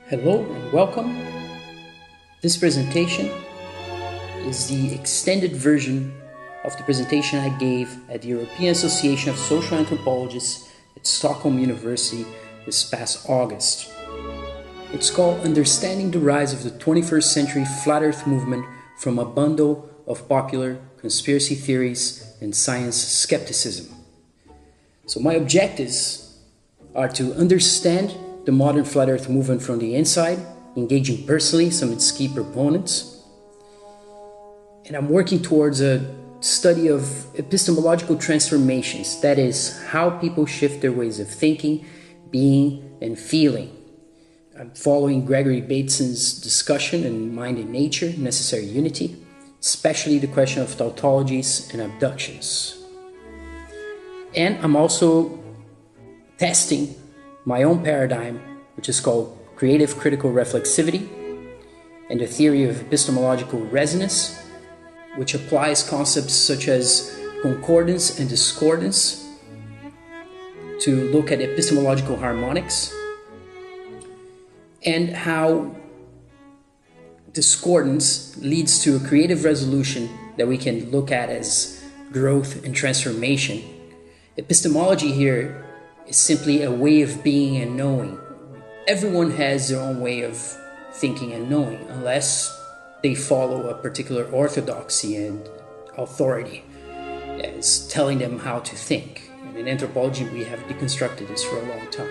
Hello and welcome. This presentation is the extended version of the presentation I gave at the European Association of Social Anthropologists at Stockholm University this past August. It's called Understanding the Rise of the 21st Century Flat Earth Movement from a Bundle of Popular Conspiracy Theories and Science Skepticism. So my objectives are to understand the modern flat earth movement from the inside, engaging personally some of its key proponents. And I'm working towards a study of epistemological transformations, that is, how people shift their ways of thinking, being, and feeling. I'm following Gregory Bateson's discussion in Mind and Nature, Necessary Unity, especially the question of tautologies and abductions. And I'm also testing my own paradigm, which is called creative critical reflexivity, and the theory of epistemological resonance, which applies concepts such as concordance and discordance to look at epistemological harmonics, and how discordance leads to a creative resolution that we can look at as growth and transformation. Epistemology here is simply a way of being and knowing. Everyone has their own way of thinking and knowing, unless they follow a particular orthodoxy and authority that is telling them how to think. And in anthropology, we have deconstructed this for a long time.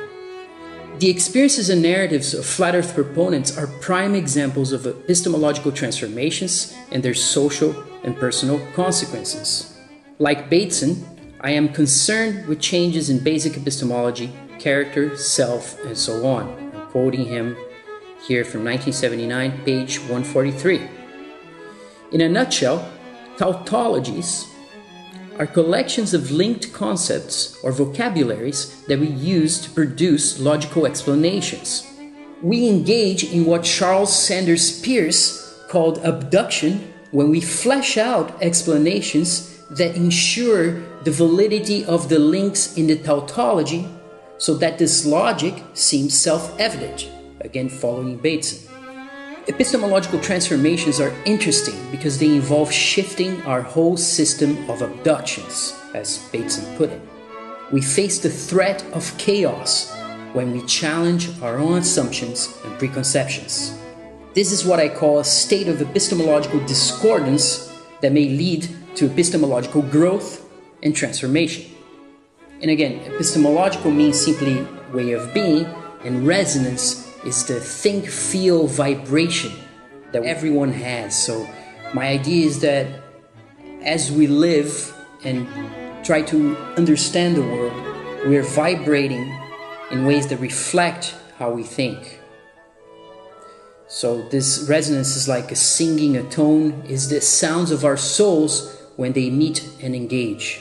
The experiences and narratives of flat earth proponents are prime examples of epistemological transformations and their social and personal consequences. Like Bateson, I am concerned with changes in basic epistemology, character, self, and so on. I'm quoting him here from 1979, page 143. In a nutshell, tautologies are collections of linked concepts or vocabularies that we use to produce logical explanations. We engage in what Charles Sanders Peirce called abduction when we flesh out explanations that ensure the validity of the links in the tautology so that this logic seems self-evident, again following Bateson. Epistemological transformations are interesting because they involve shifting our whole system of abductions, as Bateson put it. We face the threat of chaos when we challenge our own assumptions and preconceptions. This is what I call a state of epistemological discordance that may lead to epistemological growth and transformation. And again, epistemological means simply way of being, and resonance is the think-feel vibration that everyone has. So my idea is that as we live and try to understand the world, we're vibrating in ways that reflect how we think. So this resonance is like a singing, a tone, is the sounds of our souls when they meet and engage.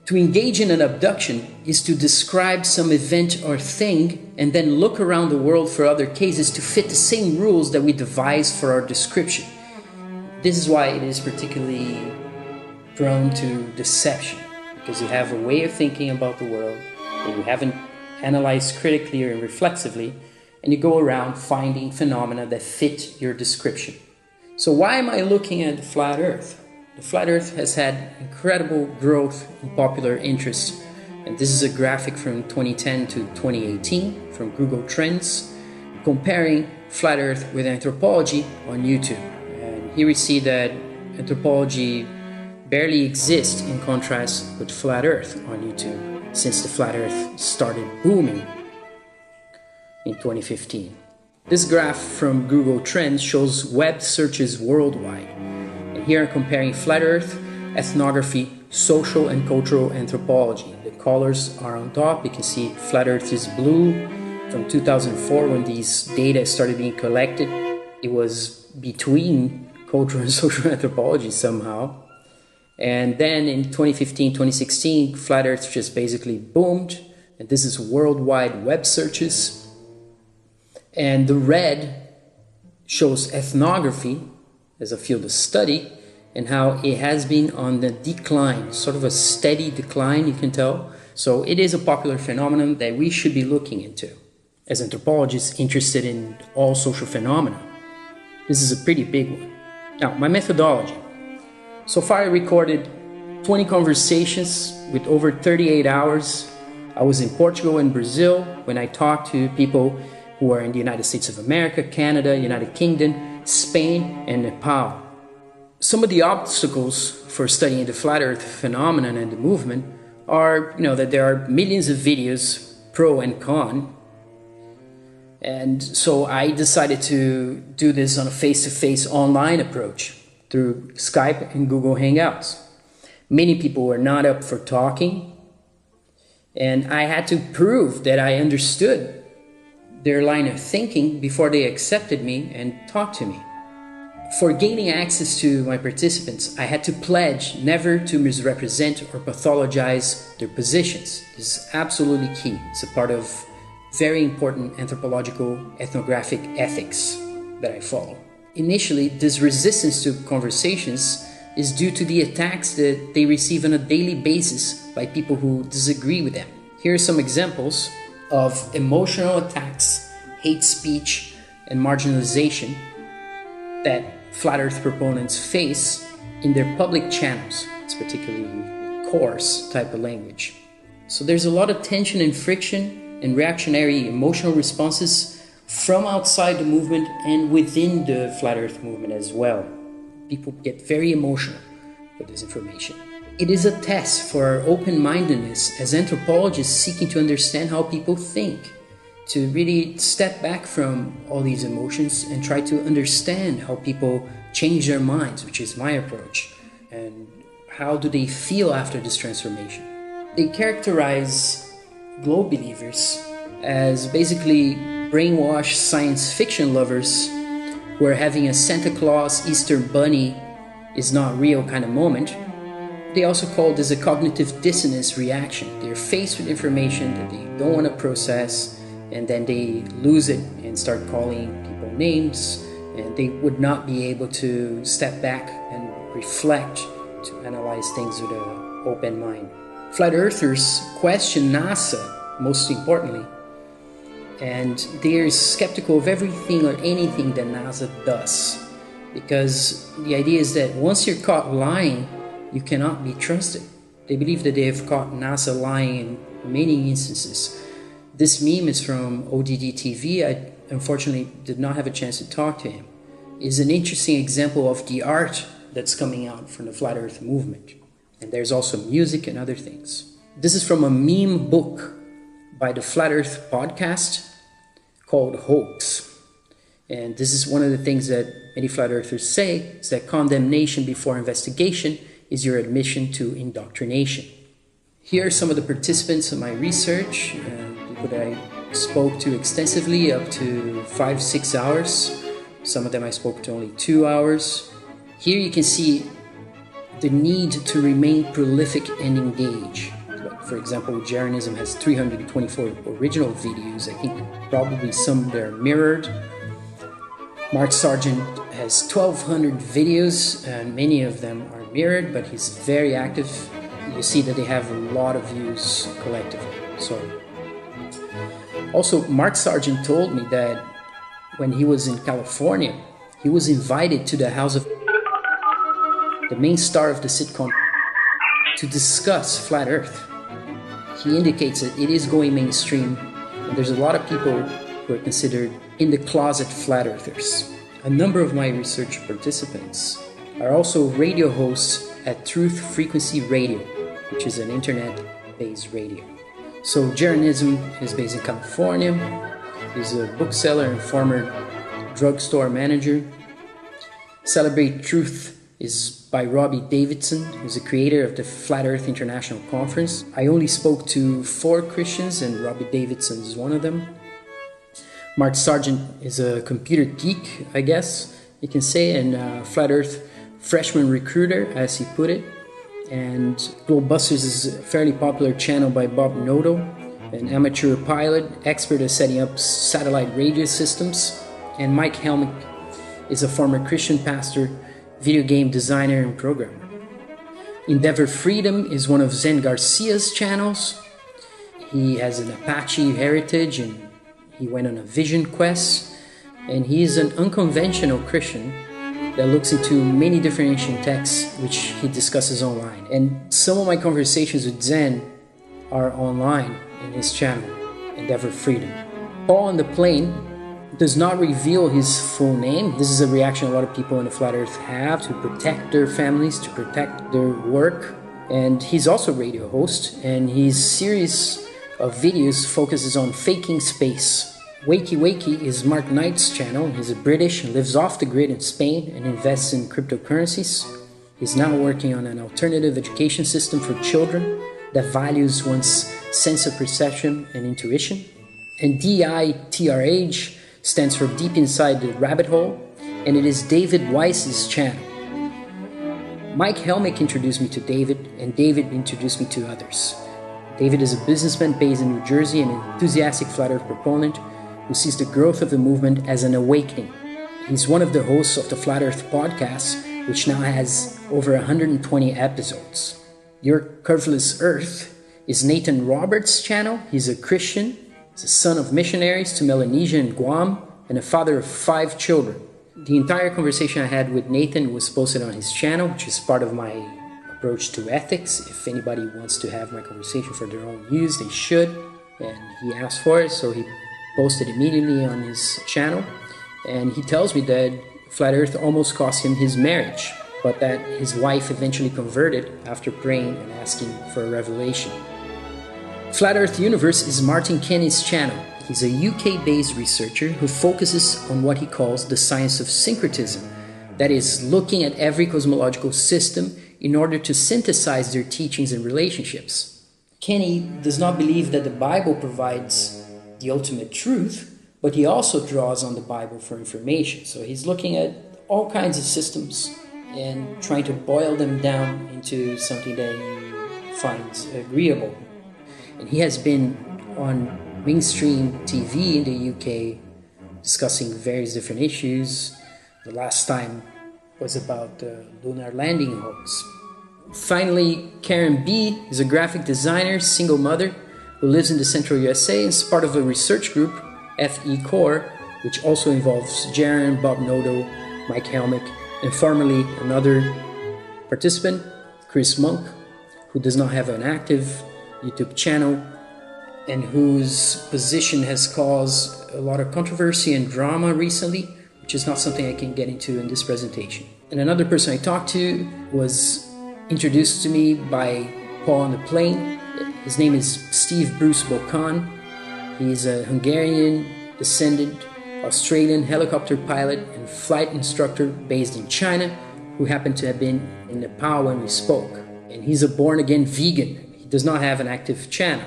To engage in an abduction is to describe some event or thing and then look around the world for other cases to fit the same rules that we devise for our description. This is why it is particularly prone to deception, because you have a way of thinking about the world that you haven't analyzed critically or reflexively, and you go around finding phenomena that fit your description. So why am I looking at the flat earth? The flat earth has had incredible growth in popular interest, and this is a graphic from 2010 to 2018 from Google Trends, comparing flat earth with anthropology on YouTube. And here we see that anthropology barely exists in contrast with flat earth on YouTube since the flat earth started booming in 2015. This graph from Google Trends shows web searches worldwide. And here I'm comparing flat earth, ethnography, social and cultural anthropology. The colors are on top. You can see flat earth is blue. From 2004, when these data started being collected, it was between cultural and social anthropology somehow. And then in 2015, 2016, flat earth just basically boomed. And this is worldwide web searches. And the red shows ethnography as a field of study and how it has been on the decline, sort of a steady decline, you can tell. So it is a popular phenomenon that we should be looking into. as anthropologists interested in all social phenomena. This is a pretty big one. Now, my methodology. So far I recorded 20 conversations with over 38 hours. I was in Portugal and Brazil when I talked to people who are in the United States of America, Canada, United Kingdom, Spain, and Nepal. Some of the obstacles for studying the flat earth phenomenon and the movement are, that there are millions of videos, pro and con. And so I decided to do this on a face-to-face online approach through Skype and Google Hangouts. Many people were not up for talking, and I had to prove that I understood their line of thinking before they accepted me and talked to me. For gaining access to my participants, I had to pledge never to misrepresent or pathologize their positions. This is absolutely key. It's a part of very important anthropological ethnographic ethics that I follow. Initially, this resistance to conversations is due to the attacks that they receive on a daily basis by people who disagree with them. Here are some examples of emotional attacks, hate speech, and marginalization that flat earth proponents face in their public channels. It's particularly coarse type of language. So there's a lot of tension and friction and reactionary emotional responses from outside the movement and within the flat earth movement as well. People get very emotional with this information. It is a test for our open-mindedness as anthropologists seeking to understand how people think, to really step back from all these emotions and try to understand how people change their minds, which is my approach, and how do they feel after this transformation. They characterize globe believers as basically brainwashed science fiction lovers who are having a Santa Claus Easter bunny is not real kind of moment. They also call this a cognitive dissonance reaction. They're faced with information that they don't want to process, and then they lose it and start calling people names, and they would not be able to step back and reflect to analyze things with an open mind. Flat earthers question NASA, most importantly, and they're skeptical of everything or anything that NASA does, because the idea is that once you're caught lying, you cannot be trusted. They believe that they have caught NASA lying in many instances. This meme is from ODD TV. I unfortunately did not have a chance to talk to him. It's an interesting example of the art that's coming out from the Flat Earth movement. And there's also music and other things. This is from a meme book by the Flat Earth podcast called Hoax. And this is one of the things that many flat earthers say, is that condemnation before investigation is your admission to indoctrination. Here are some of the participants in my research, people that I spoke to extensively, up to 5-6 hours. Some of them I spoke to only 2 hours. Here you can see the need to remain prolific and engage. Like, for example, Jeranism has 324 original videos. I think probably some that are mirrored. Mark Sargent has 1,200 videos, and many of them are mirrored, but he's very active. You see that they have a lot of views collectively. So, also, Mark Sargent told me that when he was in California, he was invited to the house of the main star of the sitcom to discuss Flat Earth. He indicates that it is going mainstream, and there's a lot of people who are considered in the closet Flat Earthers. A number of my research participants are also radio hosts at Truth Frequency Radio, which is an internet-based radio. So Jeranism is based in California. He's a bookseller and former drugstore manager. Celebrate Truth is by Robbie Davidson, who's the creator of the Flat Earth International Conference. I only spoke to 4 Christians, and Robbie Davidson is one of them. Mark Sargent is a computer geek, I guess you can say, and a Flat Earth freshman recruiter, as he put it. And Globebusters is a fairly popular channel by Bob Noto, an amateur pilot, expert at setting up satellite radio systems. And Mike Helmick is a former Christian pastor, video game designer, and programmer. Endeavor Freedom is one of Zen Garcia's channels. He has an Apache heritage, and He went on a vision quest, and he is an unconventional Christian that looks into many different ancient texts which he discusses online. And some of my conversations with Zen are online in his channel, Endeavor Freedom. Paul on the Plane does not reveal his full name. This is a reaction a lot of people in the Flat Earth have to protect their families, to protect their work. And he's also a radio host, and his series of videos focuses on faking space. Wakey Wakey is Mark Knight's channel. He's a British, lives off the grid in Spain and invests in cryptocurrencies. He's now working on an alternative education system for children that values one's sense of perception and intuition. And DITRH stands for Deep Inside the Rabbit Hole, and it is David Weiss's channel. Mike Helmick introduced me to David, and David introduced me to others. David is a businessman based in New Jersey and an enthusiastic Flat Earth proponent who sees the growth of the movement as an awakening. He's one of the hosts of the Flat Earth podcast, which now has over 120 episodes. Your Curveless Earth is Nathan Roberts' channel. He's a Christian. He's a son of missionaries to Melanesia and Guam and a father of 5 children. The entire conversation I had with Nathan was posted on his channel, which is part of my approach to ethics. If anybody wants to have my conversation for their own use, they should. And he asked for it, so he posted immediately on his channel. And he tells me that Flat Earth almost cost him his marriage, but that his wife eventually converted after praying and asking for a revelation. Flat Earth Universe is Martin Kenny's channel. He's a UK-based researcher who focuses on what he calls the science of syncretism, that is, looking at every cosmological system in order to synthesize their teachings and relationships. Kenny does not believe that the Bible provides the ultimate truth, but he also draws on the Bible for information. So he's looking at all kinds of systems and trying to boil them down into something that he finds agreeable. And he has been on mainstream TV in the UK discussing various different issues. The last time was about the lunar landing hoax. Finally, Karen B. is a graphic designer, single mother, who lives in the central USA and is part of a research group, FE Core, which also involves Jaron, Bob Nodo, Mike Helmick, and formerly another participant, Chris Monk, who does not have an active YouTube channel and whose position has caused a lot of controversy and drama recently, which is not something I can get into in this presentation. And another person I talked to was introduced to me by Paul on the Plane. His name is Steve Bruce Bocan. He's a Hungarian descended Australian helicopter pilot and flight instructor based in China who happened to have been in Nepal when we spoke. And he's a born-again vegan. He does not have an active channel.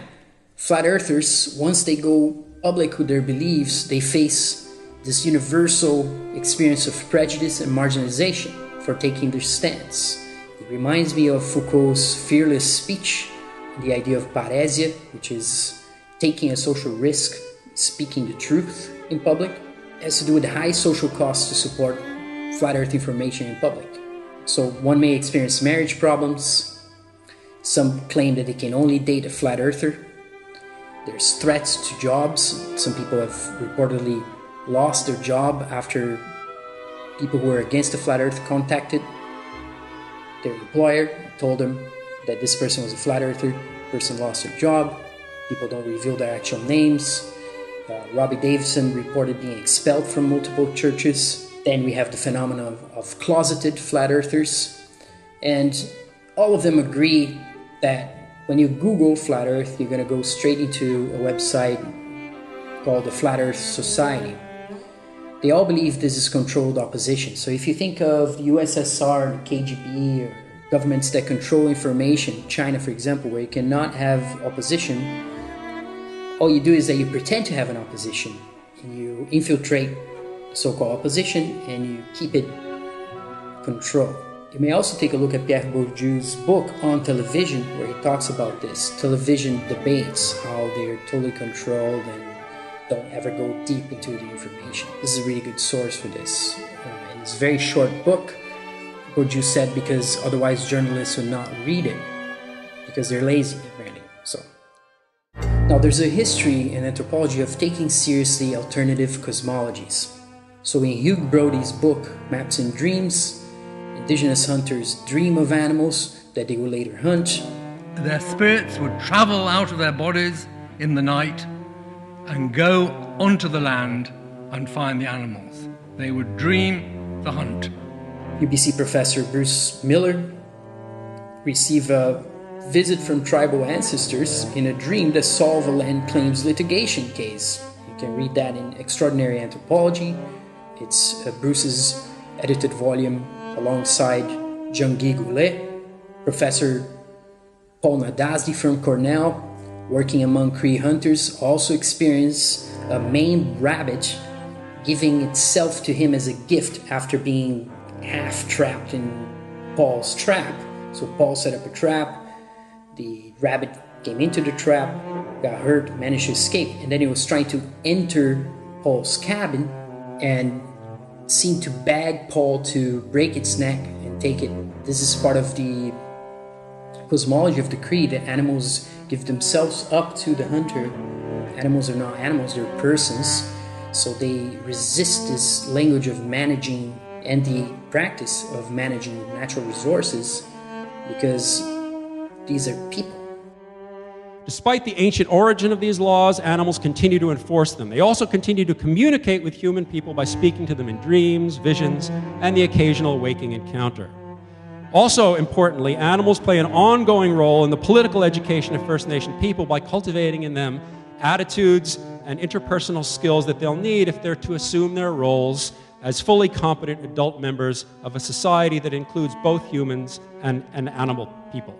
Flat Earthers, once they go public with their beliefs, they face this universal experience of prejudice and marginalization for taking their stance. It reminds me of Foucault's fearless speech, the idea of paresia, which is taking a social risk, speaking the truth in public. It has to do with the high social costs to support flat earth information in public. So one may experience marriage problems. Some claim that they can only date a flat earther. There's threats to jobs. Some people have reportedly lost their job after people who were against the flat earth contacted their employer, told them that this person was a flat earther. Person lost their job. People don't reveal their actual names. Robbie Davidson reported being expelled from multiple churches. Then we have the phenomenon of closeted flat earthers. And all of them agree that when you Google flat earth, you're going to go straight into a website called the Flat Earth Society. They all believe this is controlled opposition. So if you think of the USSR, the KGB, or governments that control information, China for example, where you cannot have opposition, all you do is that you pretend to have an opposition and you infiltrate the so-called opposition and you keep it controlled. You may also take a look at Pierre Bourdieu's book on television, where he talks about this, television debates, how they're totally controlled and don't ever go deep into the information. This is a really good source for this. And it's a very short book, Bourdieu said, because otherwise journalists would not read it, because they're lazy, apparently. So, Now, there's a history in anthropology of taking seriously alternative cosmologies. So in Hugh Brody's book, Maps and Dreams, Indigenous hunters dream of animals that they will later hunt. Their spirits would travel out of their bodies in the night and go onto the land and find the animals. They would dream the hunt. UBC professor Bruce Miller received a visit from tribal ancestors in a dream that solved a land claims litigation case. You can read that in Extraordinary Anthropology. It's Bruce's edited volume alongside Jean-Guy Goulet. Professor Paul Nadasdy from Cornell, working among Cree hunters, also experienced a maimed rabbit giving itself to him as a gift after being half trapped in Paul's trap. So Paul set up a trap, the rabbit came into the trap, got hurt, managed to escape, and then he was trying to enter Paul's cabin and seemed to beg Paul to break its neck and take it. This is part of the cosmology of the Cree, that animals give themselves up to the hunter. Animals are not animals, they're persons. So they resist this language of managing and the practice of managing natural resources because these are people. Despite the ancient origin of these laws, animals continue to enforce them. They also continue to communicate with human people by speaking to them in dreams, visions, and the occasional waking encounter. Also, importantly, animals play an ongoing role in the political education of First Nation people by cultivating in them attitudes and interpersonal skills that they'll need if they're to assume their roles as fully competent adult members of a society that includes both humans and animal people.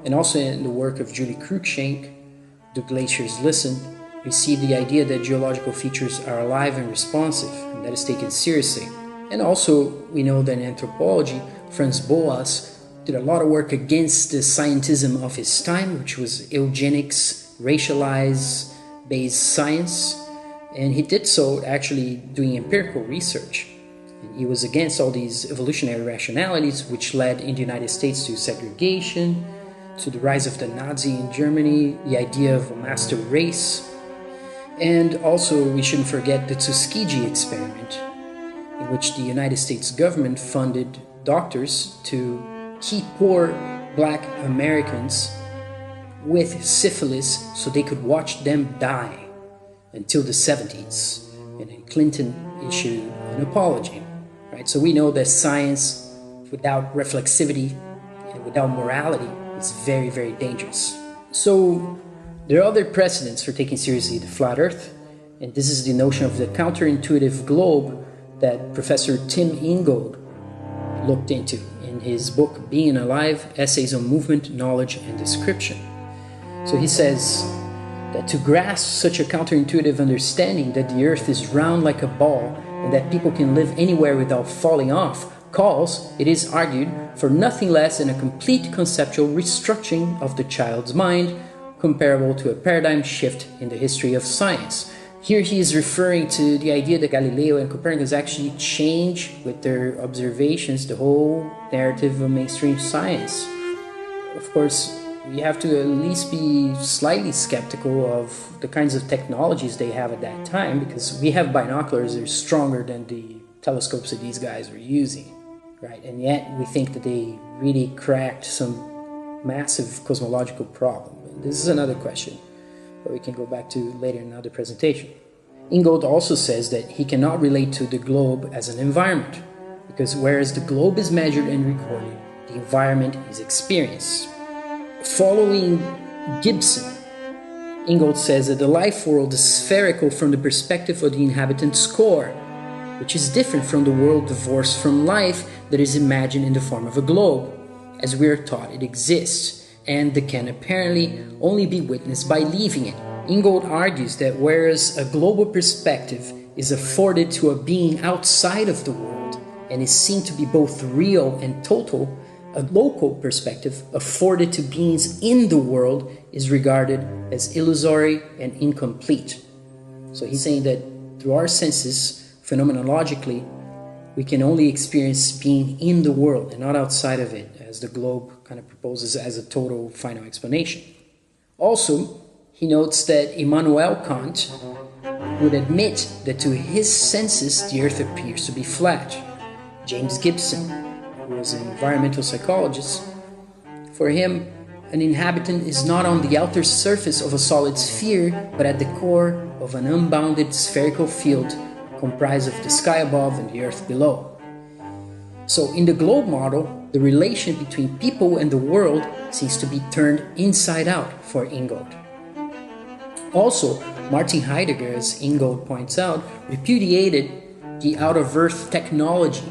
And also in the work of Julie Cruikshank, Do Glaciers Listen, we see the idea that geological features are alive and responsive, and that is taken seriously. And also, we know that in anthropology, Franz Boas did a lot of work against the scientism of his time, which was eugenics, racialized-based science, and he did so actually doing empirical research. And he was against all these evolutionary rationalities, which led in the United States to segregation, to the rise of the Nazi in Germany, the idea of a master race, and also we shouldn't forget the Tuskegee experiment, in which the United States government funded doctors to keep poor black Americans with syphilis so they could watch them die until the 70s. And then Clinton issued an apology. Right? So we know that science without reflexivity and without morality is very, very dangerous. So there are other precedents for taking seriously the flat earth, and this is the notion of the counterintuitive globe that Professor Tim Ingold looked into in his book Being Alive, Essays on Movement, Knowledge, and Description. So he says that to grasp such a counterintuitive understanding that the earth is round like a ball and that people can live anywhere without falling off calls, it is argued, for nothing less than a complete conceptual restructuring of the child's mind, comparable to a paradigm shift in the history of science. Here he is referring to the idea that Galileo and Copernicus actually change with their observations the whole narrative of mainstream science. Of course, we have to at least be slightly skeptical of the kinds of technologies they have at that time, because we have binoculars that are stronger than the telescopes that these guys were using, right? And yet we think that they really cracked some massive cosmological problem. This is another question, but we can go back to later in another presentation. Ingold also says that he cannot relate to the globe as an environment, because whereas the globe is measured and recorded, the environment is experienced. Following Gibson, Ingold says that the life world is spherical from the perspective of the inhabitant's core, which is different from the world divorced from life that is imagined in the form of a globe, as we are taught it exists, and that can apparently only be witnessed by leaving it. Ingold argues that whereas a global perspective is afforded to a being outside of the world and is seen to be both real and total, a local perspective afforded to beings in the world is regarded as illusory and incomplete. So he's saying that through our senses, phenomenologically, we can only experience being in the world and not outside of it, as the globe kind of proposes as a total final explanation. Also, He notes that Immanuel Kant would admit that to his senses the Earth appears to be flat. James Gibson, who was an environmental psychologist, for him, an inhabitant is not on the outer surface of a solid sphere, but at the core of an unbounded spherical field comprised of the sky above and the earth below. So in the globe model, the relation between people and the world seems to be turned inside out for Ingold. Also, Martin Heidegger, as Ingold points out, repudiated the out-of-earth technology.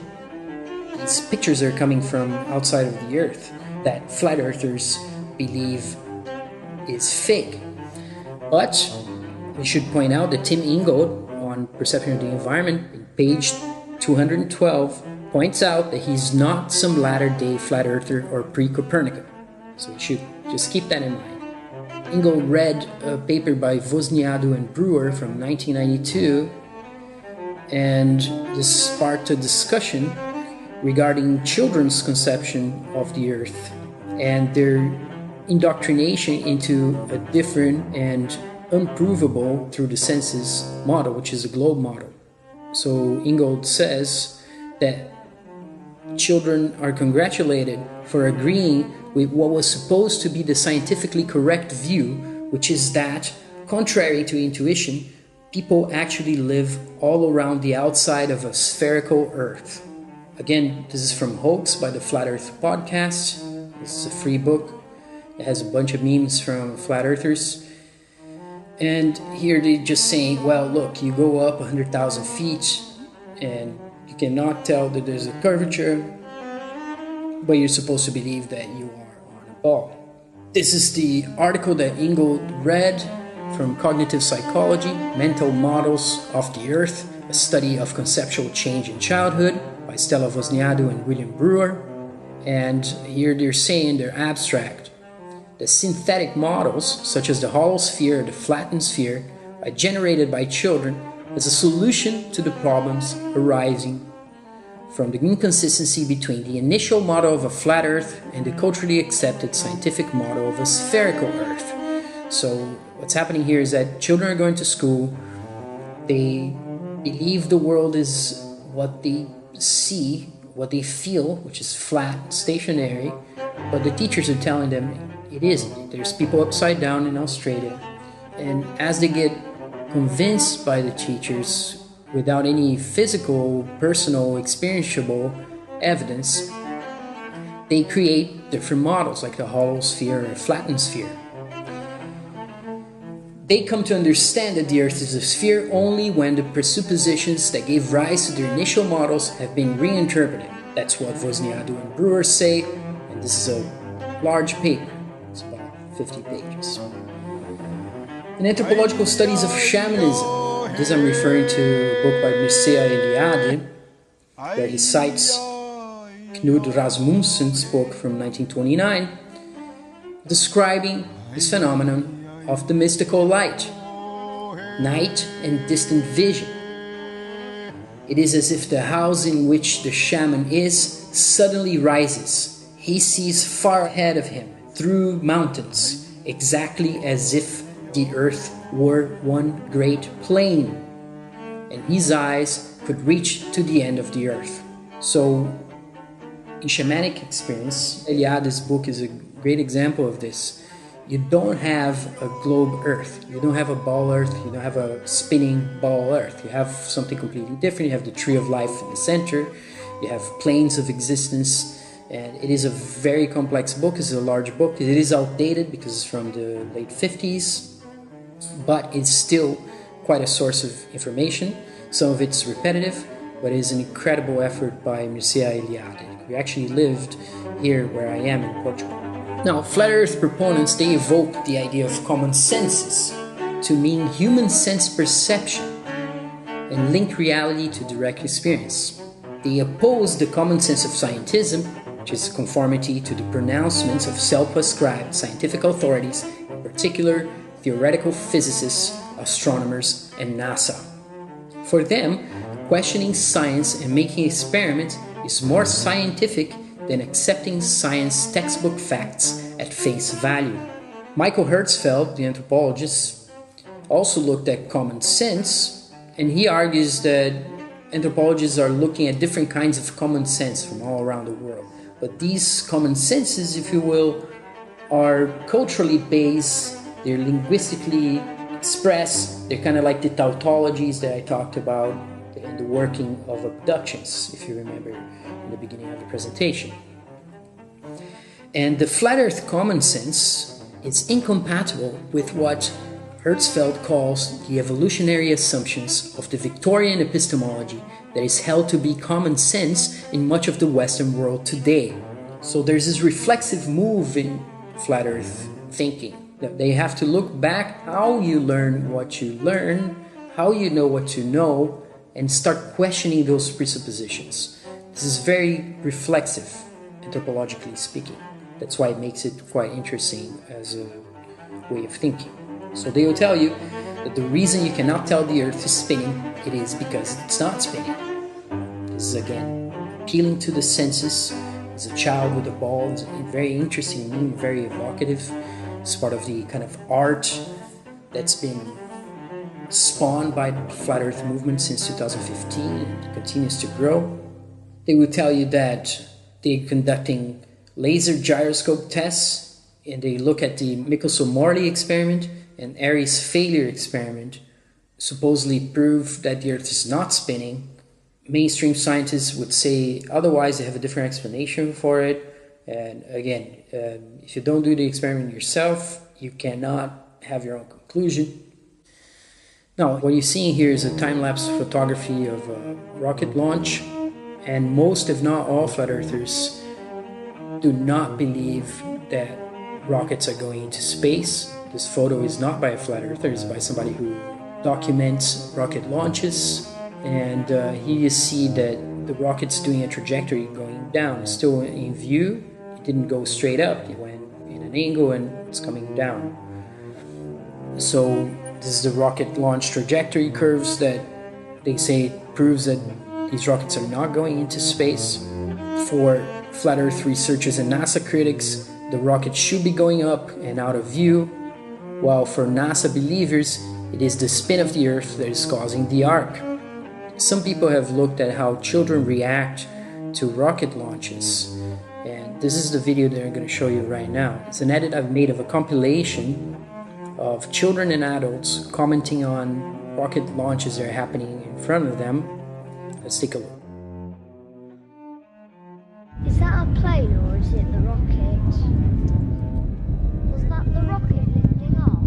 These pictures are coming from outside of the earth that flat earthers believe is fake. But we should point out that Tim Ingold on Perception of the Environment, in page 212, points out that he's not some latter-day flat earther or pre-Copernican. So we should just keep that in mind. Ingold read a paper by Wozniacki and Brewer from 1992, and this sparked a discussion regarding children's conception of the earth and their indoctrination into a different and unprovable through the senses model, which is a globe model. So Ingold says that children are congratulated for agreeing with what was supposed to be the scientifically correct view, which is that, contrary to intuition, people actually live all around the outside of a spherical earth. Again, this is from Hoax by the Flat Earth Podcast. This is a free book. It has a bunch of memes from flat earthers. And here they're just saying, well, look, you go up 100,000 feet and you cannot tell that there's a curvature, but you're supposed to believe that you are on a ball. This is the article that Ingold read from Cognitive Psychology, Mental Models of the Earth, a Study of Conceptual Change in Childhood by Stella Wozniacki and William Brewer. And here they're saying they're abstract. The synthetic models, such as the hollow sphere or the flattened sphere, are generated by children as a solution to the problems arising from the inconsistency between the initial model of a flat Earth and the culturally accepted scientific model of a spherical Earth. So what's happening here is that children are going to school, they believe the world is what they see, what they feel, which is flat, stationary, but the teachers are telling them it isn't. There's people upside down in Australia. And as they get convinced by the teachers without any physical, personal, experientiable evidence, they create different models like the hollow sphere or flattened sphere. They come to understand that the Earth is a sphere only when the presuppositions that gave rise to their initial models have been reinterpreted. That's what Wozniacki and Brewer say, and this is a large paper. It's about 50 pages. In Anthropological Studies of Shamanism, this I'm referring to a book by Mircea Eliade, where he cites Knud Rasmussen's book from 1929, describing this phenomenon of the mystical light, night and distant vision. It is as if the house in which the shaman is suddenly rises. He sees far ahead of him through mountains, exactly as if the earth were one great plain, and his eyes could reach to the end of the earth. So, in shamanic experience, Eliade's book is a great example of this. You don't have a globe earth, you don't have a ball earth, you don't have a spinning ball earth. You have something completely different. You have the tree of life in the center, you have planes of existence, and it is a very complex book. It's a large book. It is outdated because it's from the late 50s, but it's still quite a source of information. Some of it's repetitive, but it is an incredible effort by Mircea Eliade, who actually lived here where I am in Portugal. Now, flat earth proponents, they evoke the idea of common senses to mean human sense perception and link reality to direct experience. They oppose the common sense of scientism, which is conformity to the pronouncements of self-prescribed scientific authorities, in particular theoretical physicists, astronomers, and NASA. For them, questioning science and making experiments is more scientific than accepting science textbook facts at face value. Michael Herzfeld, the anthropologist, also looked at common sense, and he argues that anthropologists are looking at different kinds of common sense from all around the world. But these common senses, if you will, are culturally based, they're linguistically expressed, they're kind of like the tautologies that I talked about in the working of abductions, if you remember in the beginning of the presentation. And the flat earth common sense is incompatible with what Herzfeld calls the evolutionary assumptions of the Victorian epistemology that is held to be common sense in much of the Western world today. So there's this reflexive move in flat earth thinking. They have to look back how you learn what you learn, how you know what you know, and start questioning those presuppositions. This is very reflexive, anthropologically speaking. That's why it makes it quite interesting as a way of thinking. So they will tell you that the reason you cannot tell the earth is spinning, it is because it's not spinning. This is again appealing to the senses. As a child with a ball, it's a very interesting meme, very evocative. It's part of the kind of art that's been spawned by the flat earth movement since 2015 and continues to grow. They will tell you that they're conducting laser gyroscope tests, and they look at the Michelson-Morley experiment and Airy's failure experiment, supposedly prove that the earth is not spinning. Mainstream scientists would say otherwise. They have a different explanation for it. And again, if you don't do the experiment yourself, you cannot have your own conclusion. Now, what you're seeing here is a time-lapse photography of a rocket launch, and most, if not all, flat earthers do not believe that rockets are going into space. This photo is not by a flat earther, it's by somebody who documents rocket launches. And here you see that the rocket's doing a trajectory going down. It's still in view. It didn't go straight up. It went in an angle and it's coming down. So this is the rocket launch trajectory curves that they say proves that these rockets are not going into space. For flat earth researchers and NASA critics, the rocket should be going up and out of view, while for NASA believers, it is the spin of the earth that is causing the arc. Some people have looked at how children react to rocket launches, and this is the video that I'm going to show you right now. It's an edit I've made of a compilation of children and adults commenting on rocket launches that are happening in front of them. Let's take a look. Is that a plane or is it the rocket? Was that the rocket lifting off?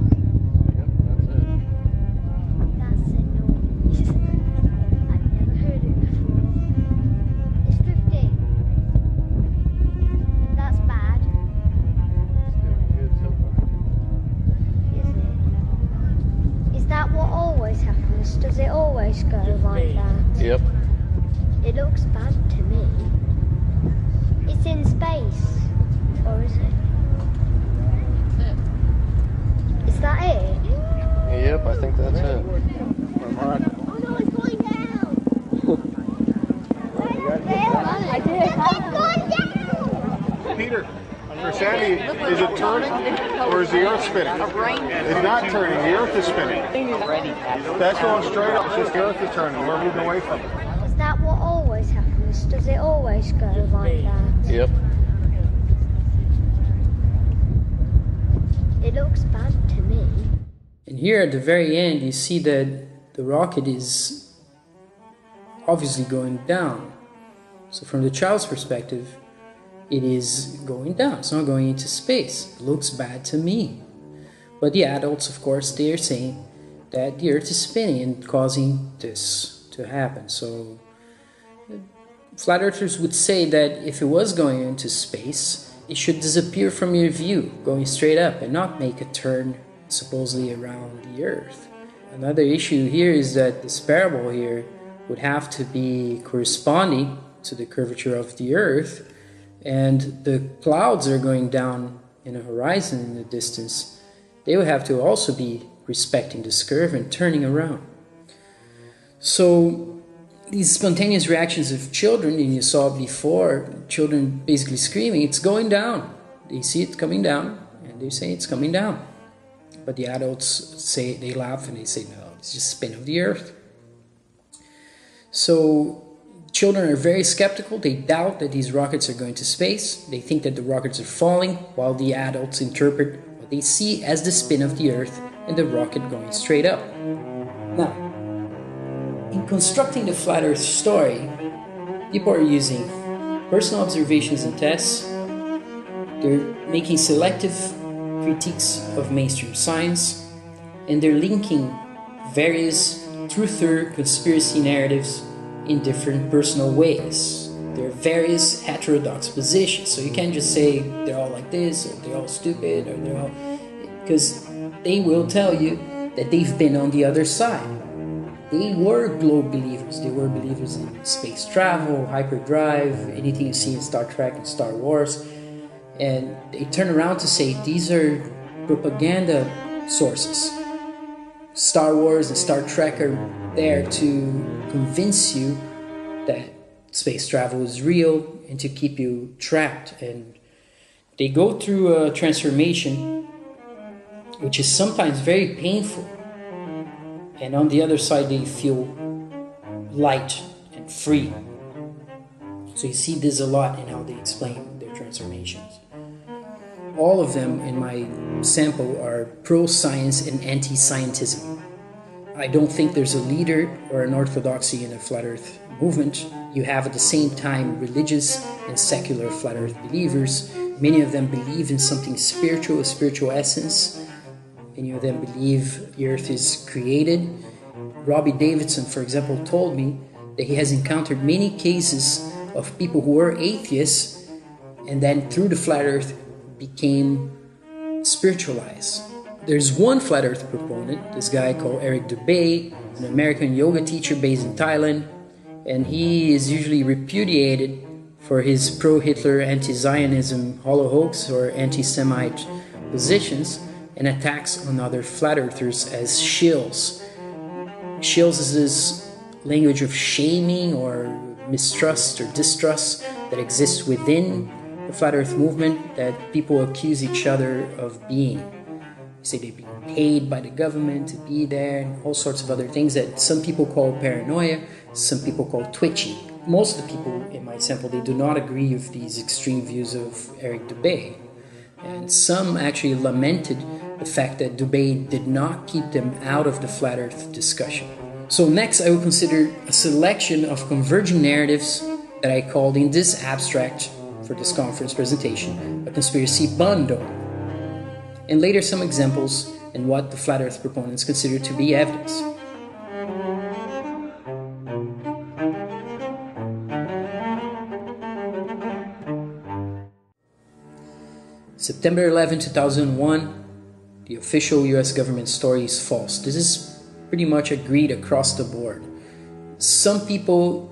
Yep, that's it. That's a noise. I've never heard it before. It's drifting. That's bad. It's doing good so far. Is it? Is that what always happens? Does it always go like that? Yep. It looks bad to me. It's in space, or is it? Is that it? Yep, I think that's it. Oh no, it's going down! I did. It's going down! Peter, for Sandy, is it turning or is the earth spinning? It's not turning, the earth is spinning. That's going straight up, it's just the earth is turning, we're moving away from it. Is that what always happens? Does it always go like that? Yep. It looks bad to me. And here at the very end, you see that the rocket is obviously going down. So from the child's perspective, it is going down. It's not going into space. It looks bad to me. But the adults, of course, they are saying that the earth is spinning and causing this to happen. So flat earthers would say that if it was going into space, it should disappear from your view, going straight up and not make a turn supposedly around the earth. Another issue here is that this parable here would have to be corresponding to the curvature of the earth, and the clouds are going down in a horizon in the distance. They would have to also be respecting this curve and turning around. So these spontaneous reactions of children, and you saw before, children basically screaming, it's going down. They see it coming down, and They say it's coming down. But the adults say, they laugh and they say, no, it's just spin of the earth. So children are very skeptical. They doubt that these rockets are going to space. They think that the rockets are falling, while the adults interpret what they see as the spin of the earth and the rocket going straight up. Now, in constructing the flat earth story, people are using personal observations and tests. They're making selective critiques of mainstream science, and they're linking various truther conspiracy narratives in different personal ways. There are various heterodox positions, so you can't just say they're all like this, or they're all stupid, or they're all... because they will tell you that they've been on the other side. They were globe believers. They were believers in space travel, hyperdrive, anything you see in Star Trek and Star Wars. And they turn around to say these are propaganda sources. Star Wars and Star Trek are there to convince you that space travel is real and to keep you trapped. And they go through a transformation which is sometimes very painful. And on the other side, they feel light and free. So you see this a lot in how they explain their transformations. All of them in my sample are pro-science and anti-scientism. I don't think there's a leader or an orthodoxy in a flat earth movement. You have at the same time religious and secular flat earth believers. Many of them believe in something spiritual, a spiritual essence. Many of them believe the earth is created. Robbie Davidson, for example, told me that he has encountered many cases of people who were atheists and then through the flat earth became spiritualized. There's one flat earth proponent, this guy called Eric Dubay, an American yoga teacher based in Thailand, and he is usually repudiated for his pro-Hitler, anti-Zionism, hollow hoax or anti-Semite positions, and attacks on other flat earthers as shills. Shills is this language of shaming or mistrust or distrust that exists within the flat earth movement that people accuse each other of being. They say they're being paid by the government to be there and all sorts of other things that some people call paranoia, some people call twitchy. Most of the people in my sample, they do not agree with these extreme views of Eric Dubay. And some actually lamented the fact that Dubay did not keep them out of the flat earth discussion. So next I will consider a selection of converging narratives that I called in this abstract for this conference presentation a conspiracy bundle. And later some examples and what the flat earth proponents consider to be evidence. September 11, 2001, the official US government story is false. This is pretty much agreed across the board. Some people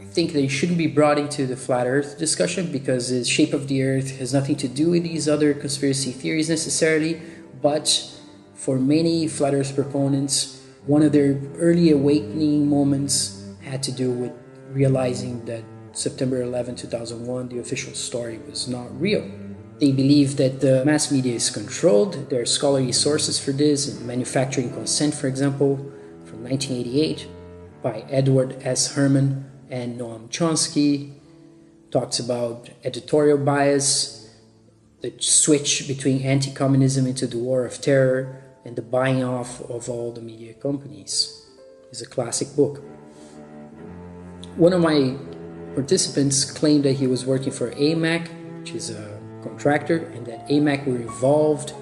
think they shouldn't be brought into the flat earth discussion because the shape of the earth has nothing to do with these other conspiracy theories necessarily, but for many flat earth proponents, one of their early awakening moments had to do with realizing that September 11, 2001, the official story was not real. They believe that the mass media is controlled. There are scholarly sources for this, in Manufacturing Consent, for example, from 1988, by Edward S. Herman and Noam Chomsky, talks about editorial bias, the switch between anti-communism into the war of terror, and the buying off of all the media companies. It's a classic book. One of my participants claimed that he was working for AMAC, which is a contractor, and that AMAC were involved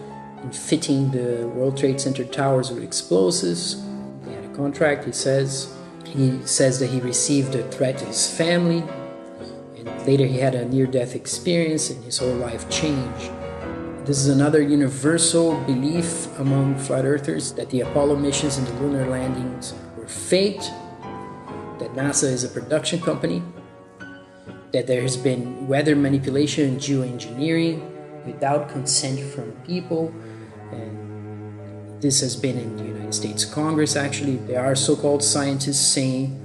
in fitting the World Trade Center towers with explosives. They had a contract, he says. He says that he received a threat to his family, and later he had a near-death experience and his whole life changed. This is another universal belief among flat earthers that the Apollo missions and the lunar landings were faked, that NASA is a production company, that there has been weather manipulation and geoengineering without consent from people, and this has been in the United States Congress actually. There are so-called scientists saying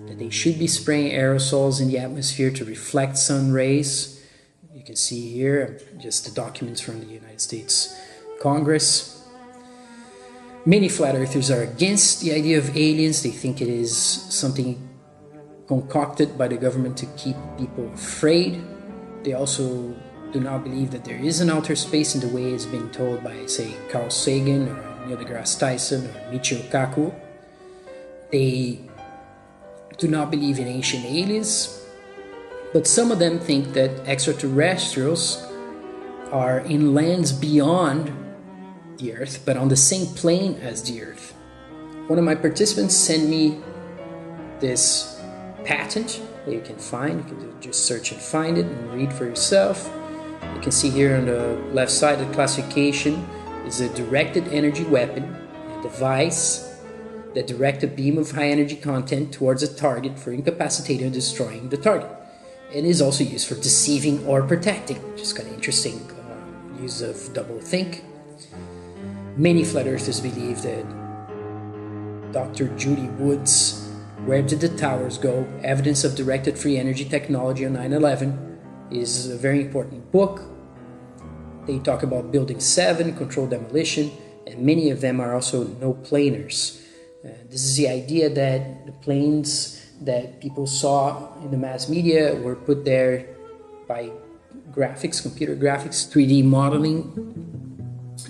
that they should be spraying aerosols in the atmosphere to reflect sun rays. You can see here just the documents from the United States Congress. Many flat earthers are against the idea of aliens. They think it is something concocted by the government to keep people afraid. They also do not believe that there is an outer space in the way it's been told by, say, Carl Sagan or Neil deGrasse Tyson or Michio Kaku. They do not believe in ancient aliens, but some of them think that extraterrestrials are in lands beyond the Earth, but on the same plane as the Earth. One of my participants sent me this patent that you can find. You can just search and find it and read for yourself. You can see here on the left side, the classification is a directed energy weapon, a device that directs a beam of high energy content towards a target for incapacitating or destroying the target. It is also used for deceiving or protecting, which is kind of interesting use of doublethink. Many flat earthers believe that Dr. Judy Wood's Where Did the Towers Go? Evidence of Directed Free Energy Technology on 9/11 is a very important book. They talk about Building 7, controlled demolition, and many of them are also no-planers. This is the idea that the planes that people saw in the mass media were put there by graphics, computer graphics, 3D modeling.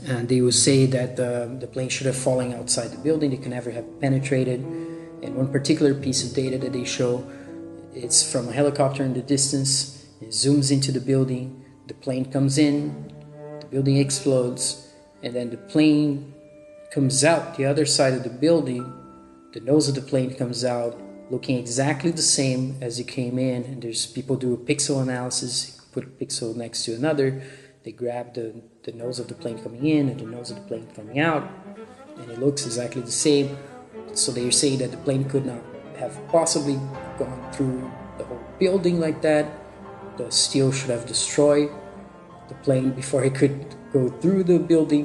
And they would say that the plane should have fallen outside the building. They could never have penetrated. And one particular piece of data that they show, it's from a helicopter in the distance. It zooms into the building. The plane comes in. The building explodes. And then the plane comes out the other side of the building. The nose of the plane comes out looking exactly the same as it came in. And there's people do a pixel analysis, put a pixel next to another. They grab the nose of the plane coming in and the nose of the plane coming out, and it looks exactly the same. So they're saying that the plane could not have possibly gone through the whole building like that. The steel should have destroyed the plane before it could go through the building.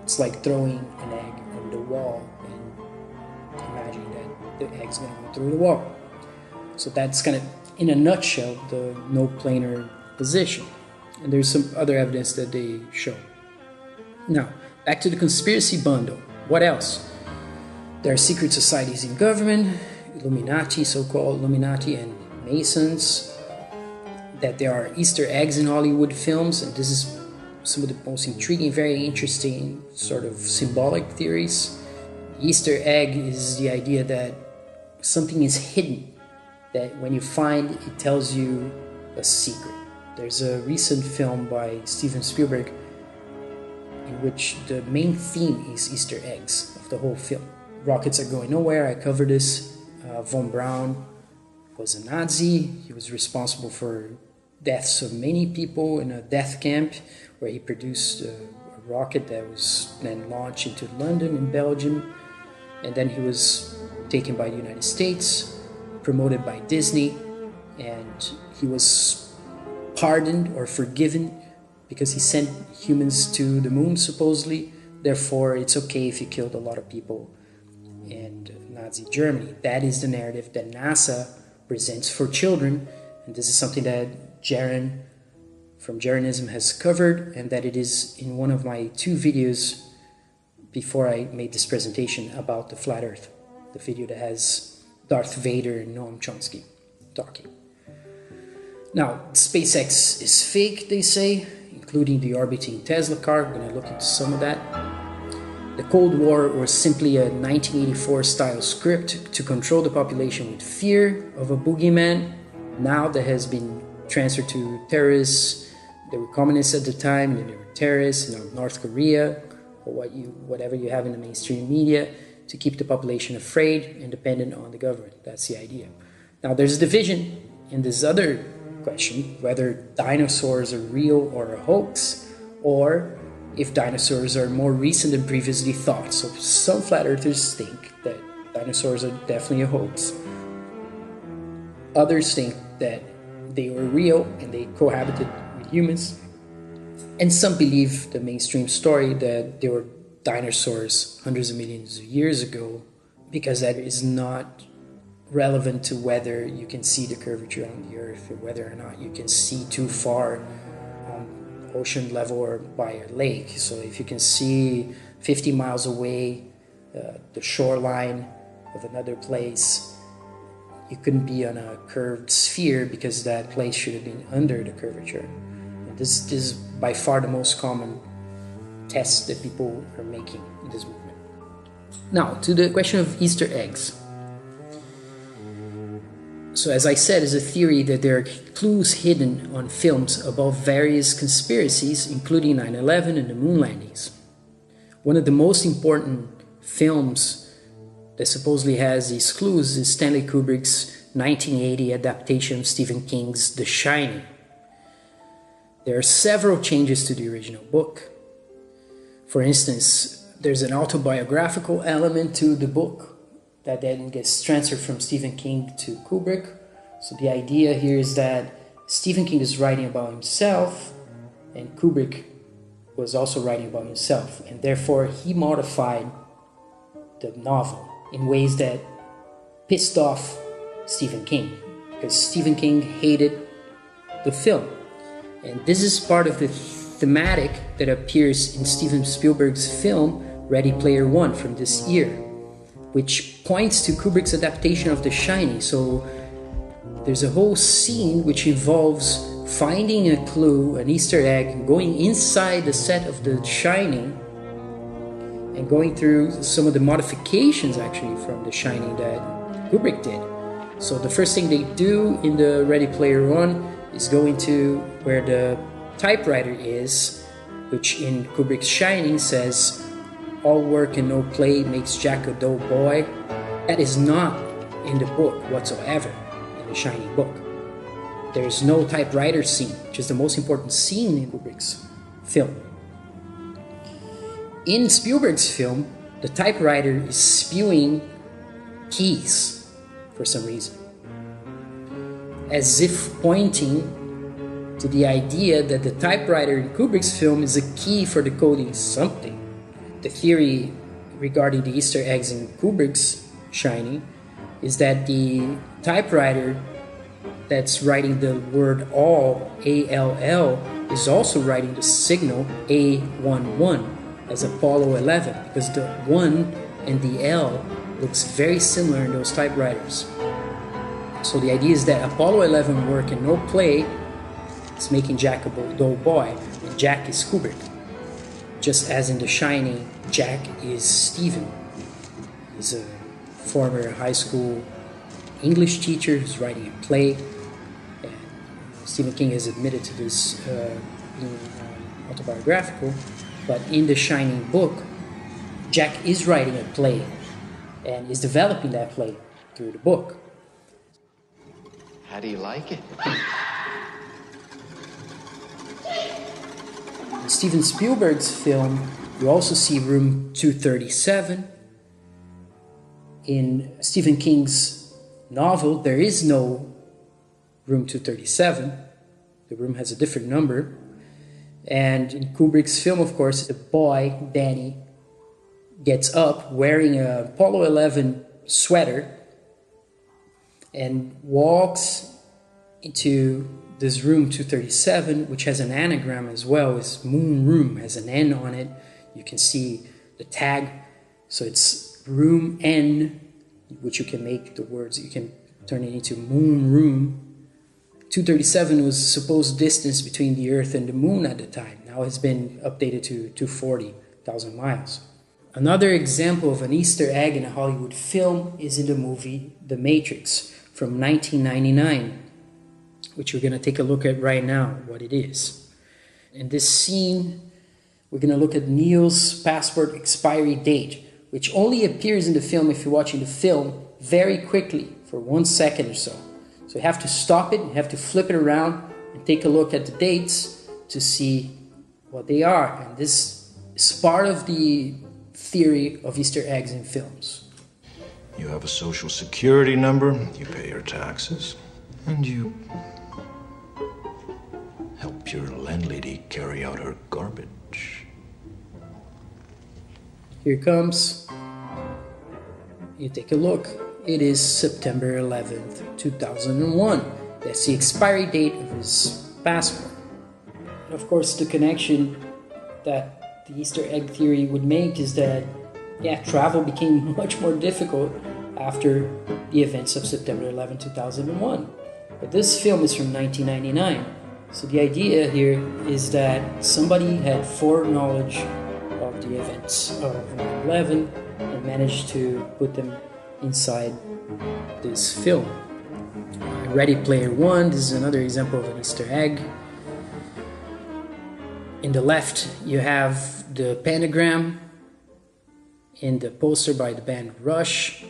It's like throwing an egg on the wall and imagining that the egg's going to go through the wall. So that's kind of, in a nutshell, the no-planar position. And there's some other evidence that they show. Now, back to the conspiracy bundle. What else? There are secret societies in government, Illuminati, so-called Illuminati, and Masons. That there are Easter eggs in Hollywood films, and this is some of the most intriguing, very interesting sort of symbolic theories. Easter egg is the idea that something is hidden, that when you find it, it tells you a secret. There's a recent film by Steven Spielberg in which the main theme is Easter eggs of the whole film. Rockets are going nowhere. I covered this. Von Braun was a Nazi. He was responsible for deaths of many people in a death camp where he produced a rocket that was then launched into London in Belgium. And then he was taken by the United States, promoted by Disney, and he was pardoned or forgiven because he sent humans to the moon, supposedly. Therefore, it's okay if you killed a lot of people in Nazi Germany. That is the narrative that NASA presents for children, and this is something that Jaron from Jaronism has covered, and that it is in one of my 2 videos before I made this presentation about the flat earth, the video that has Darth Vader and Noam Chomsky talking. Now, SpaceX is fake, they say, including the orbiting Tesla car. We're going to look into some of that. The Cold War was simply a 1984 style script to control the population with fear of a boogeyman. Now that has been transferred to terrorists. They were communists at the time, then they were terrorists, North Korea, or whatever you have in the mainstream media, to keep the population afraid and dependent on the government. That's the idea. Now, there's a division in this other question, whether dinosaurs are real or a hoax, or if dinosaurs are more recent than previously thought. So some flat earthers think that dinosaurs are definitely a hoax. Others think that they were real and they cohabited with humans. And some believe the mainstream story that there were dinosaurs hundreds of millions of years ago, because that is not relevant to whether you can see the curvature on the earth or whether or not you can see too far ocean level or by a lake. So if you can see 50 miles away the shoreline of another place, you couldn't be on a curved sphere because that place should have been under the curvature. And this is by far the most common test that people are making in this movement. Now, to the question of Easter eggs. So as I said, it's a theory that there are clues hidden on films about various conspiracies, including 9/11 and the moon landings. One of the most important films that supposedly has these clues is Stanley Kubrick's 1980 adaptation of Stephen King's The Shining. There are several changes to the original book. For instance, there's an autobiographical element to the book that then gets transferred from Stephen King to Kubrick. So the idea here is that Stephen King is writing about himself and Kubrick was also writing about himself, and therefore he modified the novel in ways that pissed off Stephen King, because Stephen King hated the film. And this is part of the thematic that appears in Steven Spielberg's film Ready Player One from this year, which points to Kubrick's adaptation of The Shining. So there's a whole scene which involves finding a clue, an Easter egg, going inside the set of The Shining and going through some of the modifications actually from The Shining that Kubrick did. So the first thing they do in the Ready Player One is go into where the typewriter is, which in Kubrick's Shining says, "All work and no play makes Jack a dull boy." That is not in the book whatsoever, in the Shining book. There is no typewriter scene, which is the most important scene in Kubrick's film. In Spielberg's film, the typewriter is spewing keys for some reason, as if pointing to the idea that the typewriter in Kubrick's film is a key for decoding something. The theory regarding the Easter eggs in Kubrick's Shining is that the typewriter that's writing the word all, A-L-L, is also writing the signal A-1-1 as Apollo 11, because the 1 and the L looks very similar in those typewriters. So the idea is that Apollo 11 work and no play is making Jack a dull boy, and Jack is Kubrick. Just as in The Shining, Jack is Stephen. He's a former high school English teacher who's writing a play. And Stephen King has admitted to this being autobiographical, but in The Shining book, Jack is writing a play and is developing that play through the book. How do you like it? In Steven Spielberg's film, you also see room 237. In Stephen King's novel, there is no room 237. The room has a different number. And in Kubrick's film, of course, the boy, Danny, gets up wearing a Apollo 11 sweater and walks into this room 237, which has an anagram as well. It's Moon Room, has an N on it. You can see the tag. So it's room N, which you can make the words, you can turn it into Moon Room. 237 was the supposed distance between the Earth and the Moon at the time. Now it's been updated to 240,000 miles. Another example of an Easter egg in a Hollywood film is in the movie The Matrix from 1999, which we're going to take a look at right now, what it is. In this scene, we're going to look at Neo's passport expiry date, which only appears in the film if you're watching the film very quickly for 1 second or so. So you have to stop it, you have to flip it around and take a look at the dates to see what they are. And this is part of the theory of Easter eggs in films. You have a social security number, you pay your taxes, and you help your landlady carry out her garbage. Here it comes. You take a look. It is September 11th, 2001. That's the expiry date of his passport. And of course, the connection that the Easter egg theory would make is that, yeah, travel became much more difficult after the events of September 11, 2001. But this film is from 1999. So the idea here is that somebody had foreknowledge of the events of 9/11 and managed to put them inside this film. Ready Player One, this is another example of an Easter egg. In the left, you have the pentagram in the poster by the band Rush,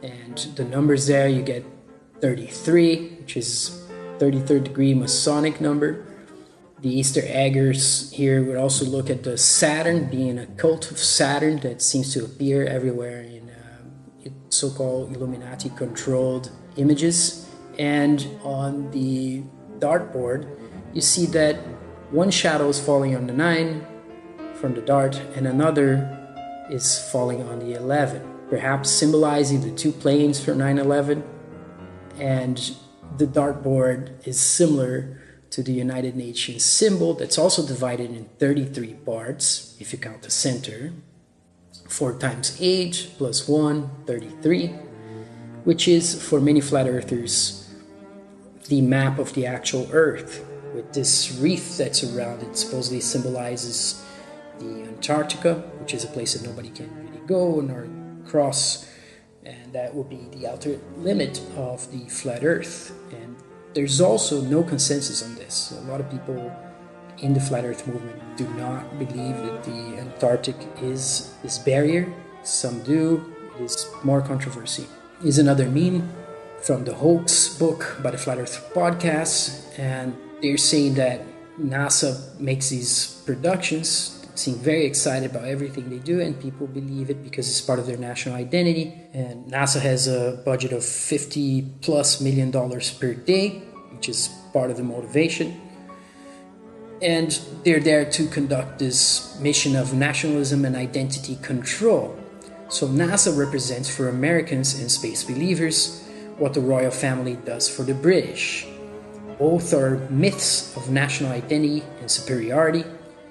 and the numbers there, you get 33, which is 33rd degree Masonic number. The Easter eggers here would also look at the Saturn, being a cult of Saturn that seems to appear everywhere in so-called Illuminati controlled images. And on the dartboard, you see that one shadow is falling on the 9 from the dart and another is falling on the 11, perhaps symbolizing the two planes for 9/11. And the dartboard is similar to the United Nations symbol that's also divided in 33 parts, if you count the center. 4 times 8 plus 1, 33, which is, for many flat earthers, the map of the actual Earth, with this reef that's around it. Supposedly symbolizes the Antarctica, which is a place that nobody can really go nor cross, and that would be the outer limit of the flat Earth. And there's also no consensus on this. A lot of people in the flat Earth movement do not believe that the Antarctic is this barrier. Some do. It is more controversy. Here's another meme from the Hoax book by the Flat Earth podcast, and they're saying that NASA makes these productions, seem very excited about everything they do, and people believe it because it's part of their national identity. And NASA has a budget of $50+ million per day, which is part of the motivation. And they're there to conduct this mission of nationalism and identity control. So NASA represents for Americans and space believers what the royal family does for the British. Both are myths of national identity and superiority,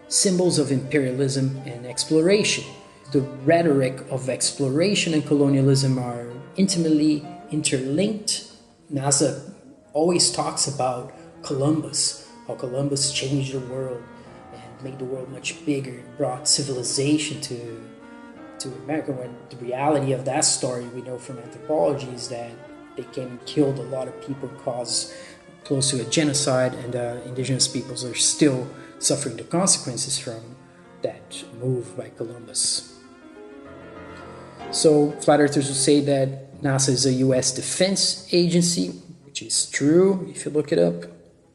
symbols of imperialism and exploration. The rhetoric of exploration and colonialism are intimately interlinked. NASA always talks about Columbus, how Columbus changed the world and made the world much bigger and brought civilization to America, when the reality of that story we know from anthropology is that they came and killed a lot of people, caused close to a genocide, and indigenous peoples are still suffering the consequences from that move by Columbus. So flat earthers will say that NASA is a US defense agency, which is true if you look it up.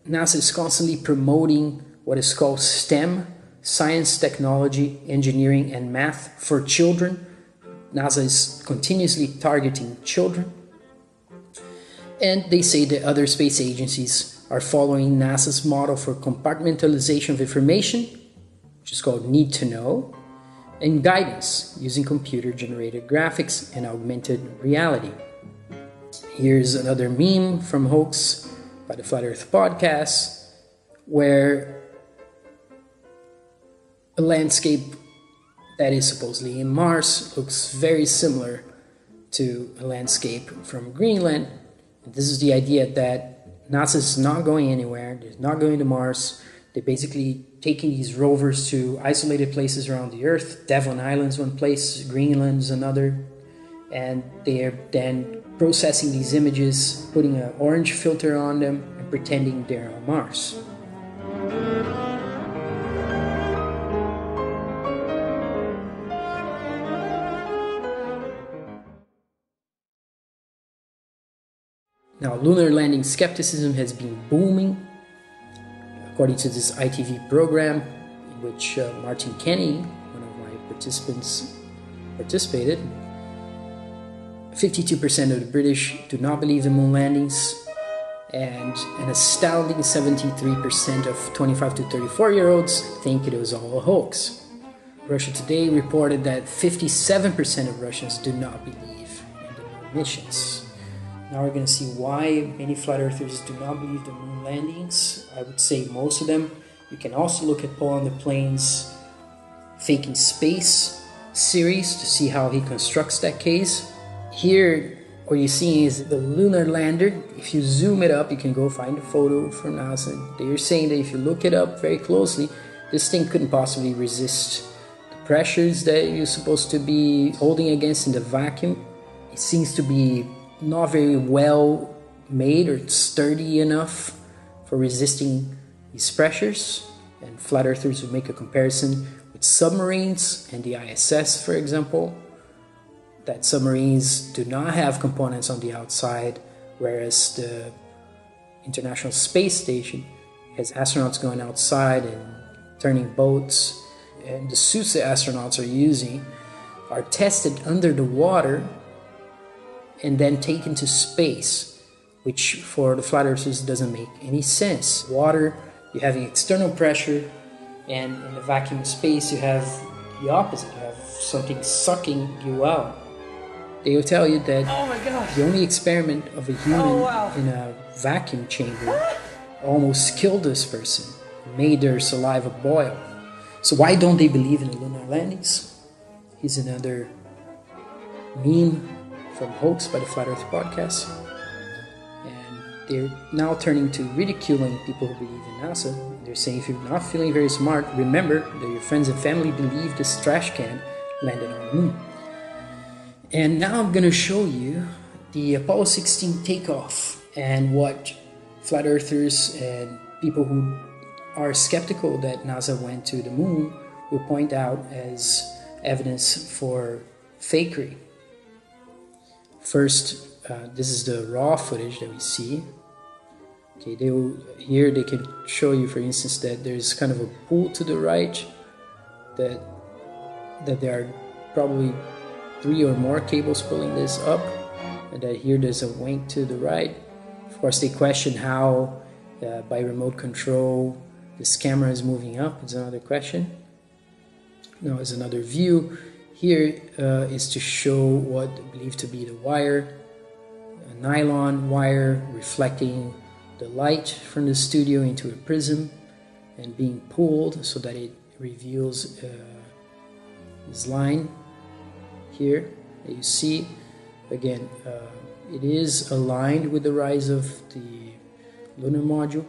NASA is constantly promoting what is called STEM, science, technology, engineering, and math for children. NASA is continuously targeting children. And they say that other space agencies are following NASA's model for compartmentalization of information, which is called need to know, and guidance using computer-generated graphics and augmented reality. Here's another meme from Hoax by the Flat Earth podcast, where a landscape that is supposedly in Mars looks very similar to a landscape from Greenland. This is the idea that NASA is not going anywhere. They're not going to Mars. They're basically taking these rovers to isolated places around the Earth. Devon Island's one place, Greenland's another. And they are then processing these images, putting an orange filter on them, and pretending they're on Mars. Now, lunar landing skepticism has been booming, according to this ITV program, in which Martin Kenny, one of my participants, participated. 52% of the British do not believe in moon landings, and an astounding 73% of 25 to 34-year-olds think it was all a hoax. Russia Today reported that 57% of Russians do not believe in the moon missions. Now we're going to see why many flat earthers do not believe the moon landings. I would say most of them You can also look at Paul on the Plains Fake in Space series to see how he constructs that case. Here, what you're seeing is the lunar lander. If you zoom it up, you can go find a photo from NASA. They're saying that if you look it up very closely, this thing couldn't possibly resist the pressures that you're supposed to be holding against in the vacuum. It seems to be not very well made or sturdy enough for resisting these pressures. And flat earthers would make a comparison with submarines and the ISS, for example, that submarines do not have components on the outside, whereas the International Space Station has astronauts going outside and turning boats, and the suits the astronauts are using are tested under the water and then taken to space, which for the flat earthers doesn't make any sense. Water, you're having external pressure, and in the vacuum space you have the opposite. You have something sucking you out. They will tell you that the only experiment of a human in a vacuum chamber almost killed this person, made their saliva boil. So why don't they believe in the lunar landings? Here's another meme from Hoax by the Flat Earth Podcast. And they're now turning to ridiculing people who believe in NASA. They're saying if you're not feeling very smart, remember that your friends and family believe this trash can landed on the moon. And now I'm going to show you the Apollo 16 takeoff and what flat earthers and people who are skeptical that NASA went to the moon will point out as evidence for fakery. First, this is the raw footage that we see. Okay, here they can show you, for instance, that there's kind of a pull to the right, that there are probably 3 or more cables pulling this up, and that here there's a wink to the right. Of course, they question how by remote control this camera is moving up. It's another question. Now, as another view, here is to show what believed to be the wire, a nylon wire reflecting the light from the studio into a prism and being pulled so that it reveals this line here that you see. Again, it is aligned with the rise of the lunar module.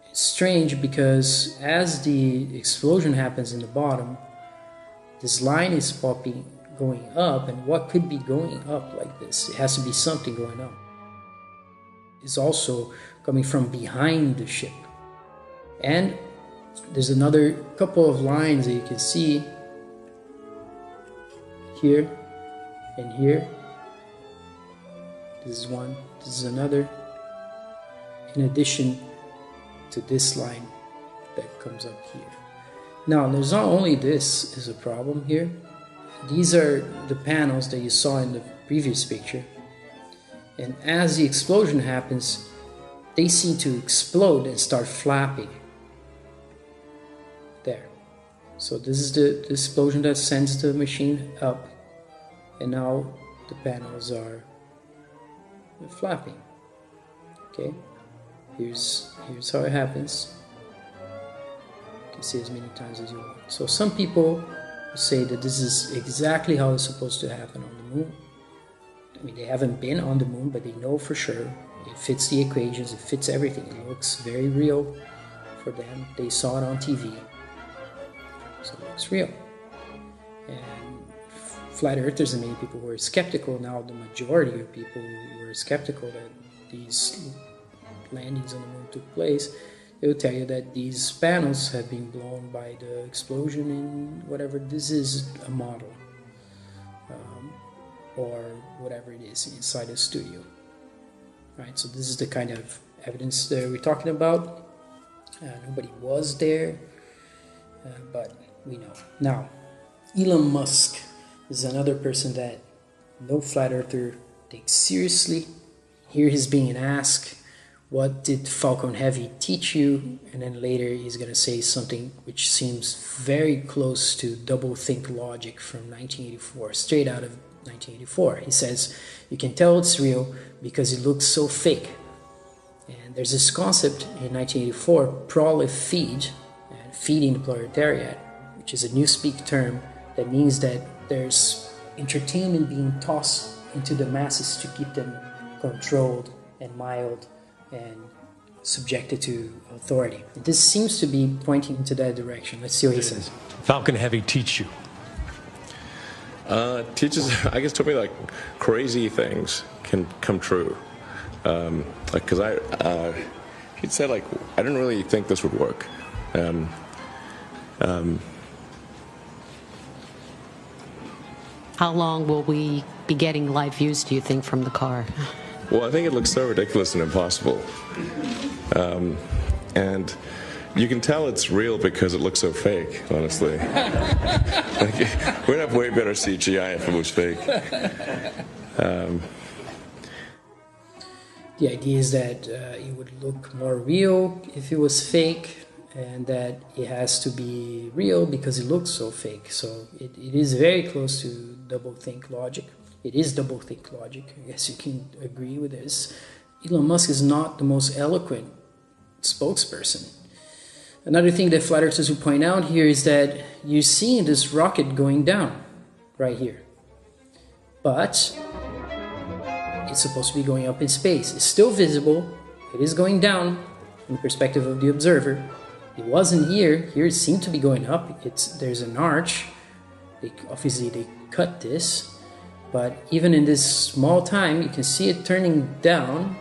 It's strange because as the explosion happens in the bottom, this line is going up, and what could be going up like this? It has to be something going up. It's also coming from behind the ship. And there's another couple of lines that you can see here and here. This is one, this is another, in addition to this line that comes up here. Now, there's not only this is a problem here. These are the panels that you saw in the previous picture. And as the explosion happens, they seem to explode and start flapping. There. So this is the explosion that sends the machine up. And now the panels are flapping. Okay? Here's how it happens. You can see as many times as you want. So some people say that this is exactly how it's supposed to happen on the moon. I mean, they haven't been on the moon, but they know for sure. It fits the equations, it fits everything. It looks very real for them. They saw it on TV. So it looks real. And flat earthers and many people were skeptical. Now the majority of people were skeptical that these landings on the moon took place. They will tell you that these panels have been blown by the explosion in whatever. This is a model. Or whatever it is inside the studio. Right, so this is the kind of evidence that we're talking about. Nobody was there, but we know. Now, Elon Musk is another person that no flat earther takes seriously. Here he's being asked, what did Falcon Heavy teach you? And then later he's going to say something which seems very close to doublethink logic from 1984, straight out of 1984. He says, you can tell it's real because it looks so fake. And there's this concept in 1984, prolif feed, feeding the proletariat, which is a newspeak term that means that there's entertainment being tossed into the masses to keep them controlled and mild and subjected to authority. And this seems to be pointing into that direction. Let's see what he says. Falcon Heavy teach you? Teaches, I guess, told me like crazy things can come true. Because he'd said like, I didn't really think this would work. How long will we be getting live views, do you think, from the car? Well, I think it looks so ridiculous and impossible. And you can tell it's real because it looks so fake, honestly. Like, we'd have way better CGI if it was fake. The idea is that it would look more real if it was fake, and that it has to be real because it looks so fake. So it is very close to doublethink logic. It is doublethink logic. I guess you can agree with this. Elon Musk is not the most eloquent spokesperson. Another thing that flat earthers will point out here is that you're seeing this rocket going down right here. But it's supposed to be going up in space. It's still visible. It is going down from the perspective of the observer. It wasn't here. Here it seemed to be going up. There's an arch. Obviously they cut this. But even in this small time, you can see it turning down.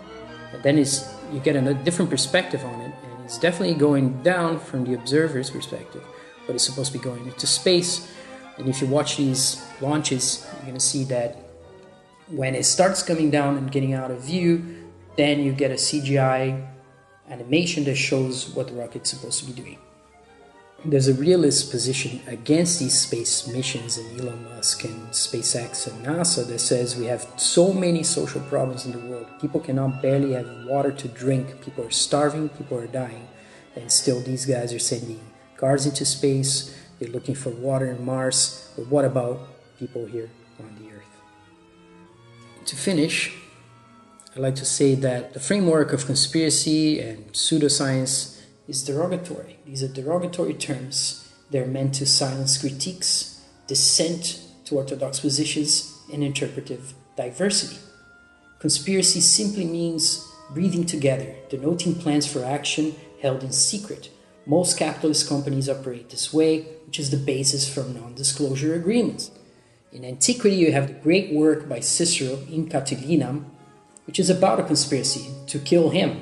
And then you get a different perspective on it. And it's definitely going down from the observer's perspective. But it's supposed to be going into space. And if you watch these launches, you're going to see that when it starts coming down and getting out of view, then you get a CGI animation that shows what the rocket's supposed to be doing. There's a realist position against these space missions and Elon Musk and SpaceX and NASA that says we have so many social problems in the world. People cannot barely have water to drink. People are starving. People are dying. And still these guys are sending cars into space. They're looking for water on Mars. But what about people here on the Earth? To finish, I'd like to say that the framework of conspiracy and pseudoscience is derogatory. These are derogatory terms. They're meant to silence critiques, dissent to orthodox positions, and interpretive diversity. Conspiracy simply means breathing together, denoting plans for action held in secret. Most capitalist companies operate this way, which is the basis for non-disclosure agreements. In antiquity, you have the great work by Cicero in Catilinam, which is about a conspiracy to kill him.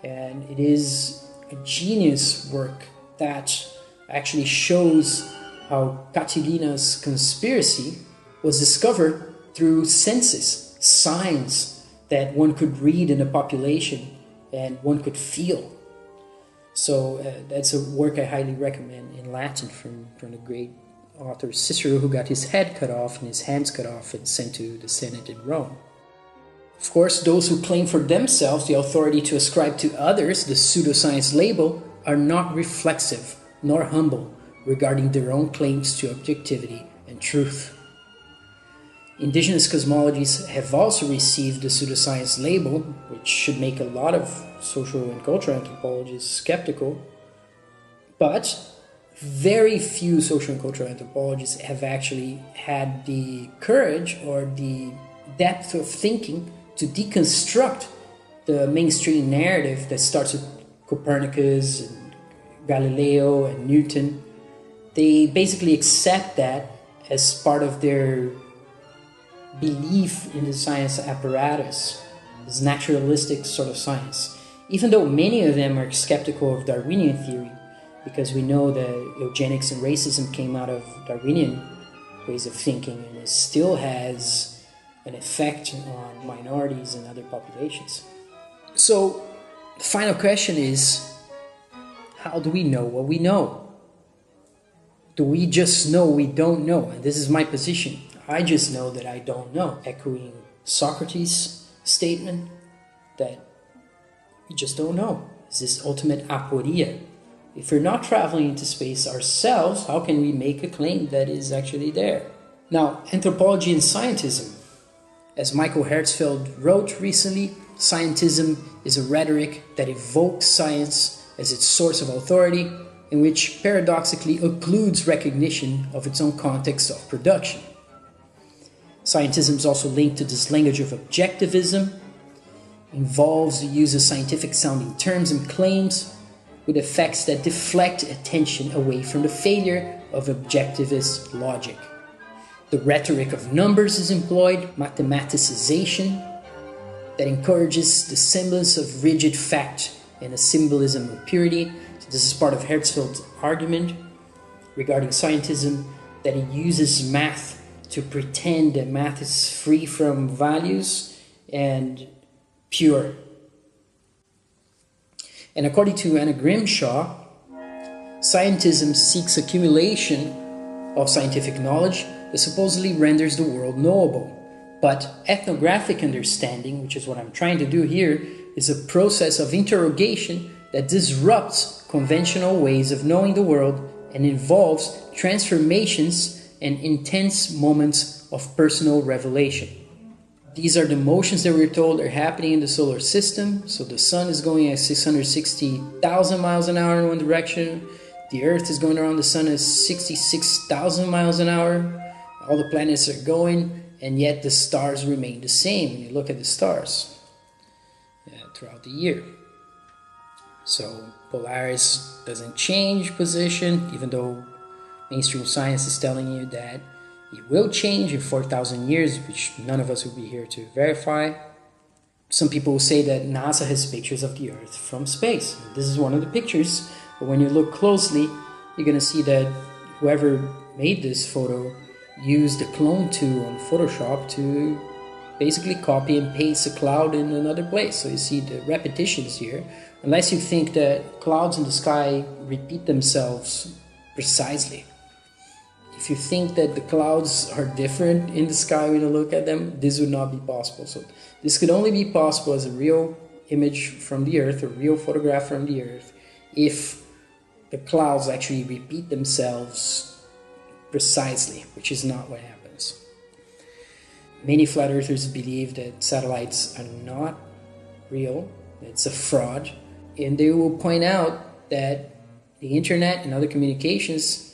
And it is a genius work that actually shows how Catilina's conspiracy was discovered through census, signs that one could read in the population and one could feel. So that's a work I highly recommend in Latin from the great author Cicero, who got his head cut off and his hands cut off and sent to the Senate in Rome. Of course, those who claim for themselves the authority to ascribe to others the pseudoscience label are not reflexive nor humble regarding their own claims to objectivity and truth. Indigenous cosmologies have also received the pseudoscience label, which should make a lot of social and cultural anthropologists skeptical, but very few social and cultural anthropologists have actually had the courage or the depth of thinking to deconstruct the mainstream narrative that starts with Copernicus and Galileo and Newton. They basically accept that as part of their belief in the science apparatus, this naturalistic sort of science. Even though many of them are skeptical of Darwinian theory, because we know that eugenics and racism came out of Darwinian ways of thinking, and it still has an effect on minorities and other populations. So the final question is, how do we know what we know? Do we just know we don't know? And this is my position. I just know that I don't know, echoing Socrates' statement that we just don't know. It's this ultimate aporia. If we're not traveling into space ourselves, how can we make a claim that is actually there? Now, anthropology and scientism. As Michael Herzfeld wrote recently, scientism is a rhetoric that evokes science as its source of authority, in which paradoxically occludes recognition of its own context of production. Scientism is also linked to this language of objectivism, involves the use of scientific sounding terms and claims with effects that deflect attention away from the failure of objectivist logic. The rhetoric of numbers is employed, mathematicization, that encourages the semblance of rigid fact and a symbolism of purity. So this is part of Herzfeld's argument regarding scientism, that it uses math to pretend that math is free from values and pure. And according to Anna Grimshaw, scientism seeks accumulation of scientific knowledge that supposedly renders the world knowable. But ethnographic understanding, which is what I'm trying to do here, is a process of interrogation that disrupts conventional ways of knowing the world and involves transformations and intense moments of personal revelation. These are the motions that we're told are happening in the solar system. So the sun is going at 660,000 miles an hour in one direction. The earth is going around the sun at 66,000 miles an hour. All the planets are going, and yet the stars remain the same when you look at the stars throughout the year. So Polaris doesn't change position, even though mainstream science is telling you that it will change in 4,000 years, which none of us will be here to verify. Some people will say that NASA has pictures of the Earth from space. This is one of the pictures, but when you look closely, you're going to see that whoever made this photo used the clone tool on Photoshop to basically copy and paste a cloud in another place. So you see the repetitions here. Unless you think that clouds in the sky repeat themselves precisely. If you think that the clouds are different in the sky when you look at them, this would not be possible. So this could only be possible as a real image from the Earth, a real photograph from the Earth, if the clouds actually repeat themselves precisely, which is not what happens. Many flat earthers believe that satellites are not real, it's a fraud, and they will point out that the internet and other communications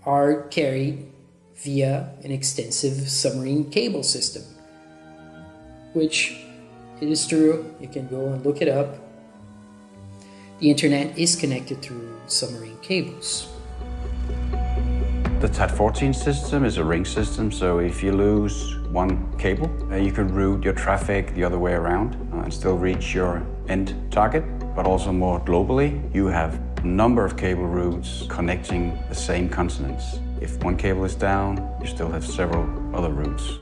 are carried via an extensive submarine cable system, which it is true. You can go and look it up. The internet is connected through submarine cables. The TAT-14 system is a ring system, so if you lose one cable, you can route your traffic the other way around and still reach your end target. But also more globally, you have a number of cable routes connecting the same continents. If one cable is down, you still have several other routes.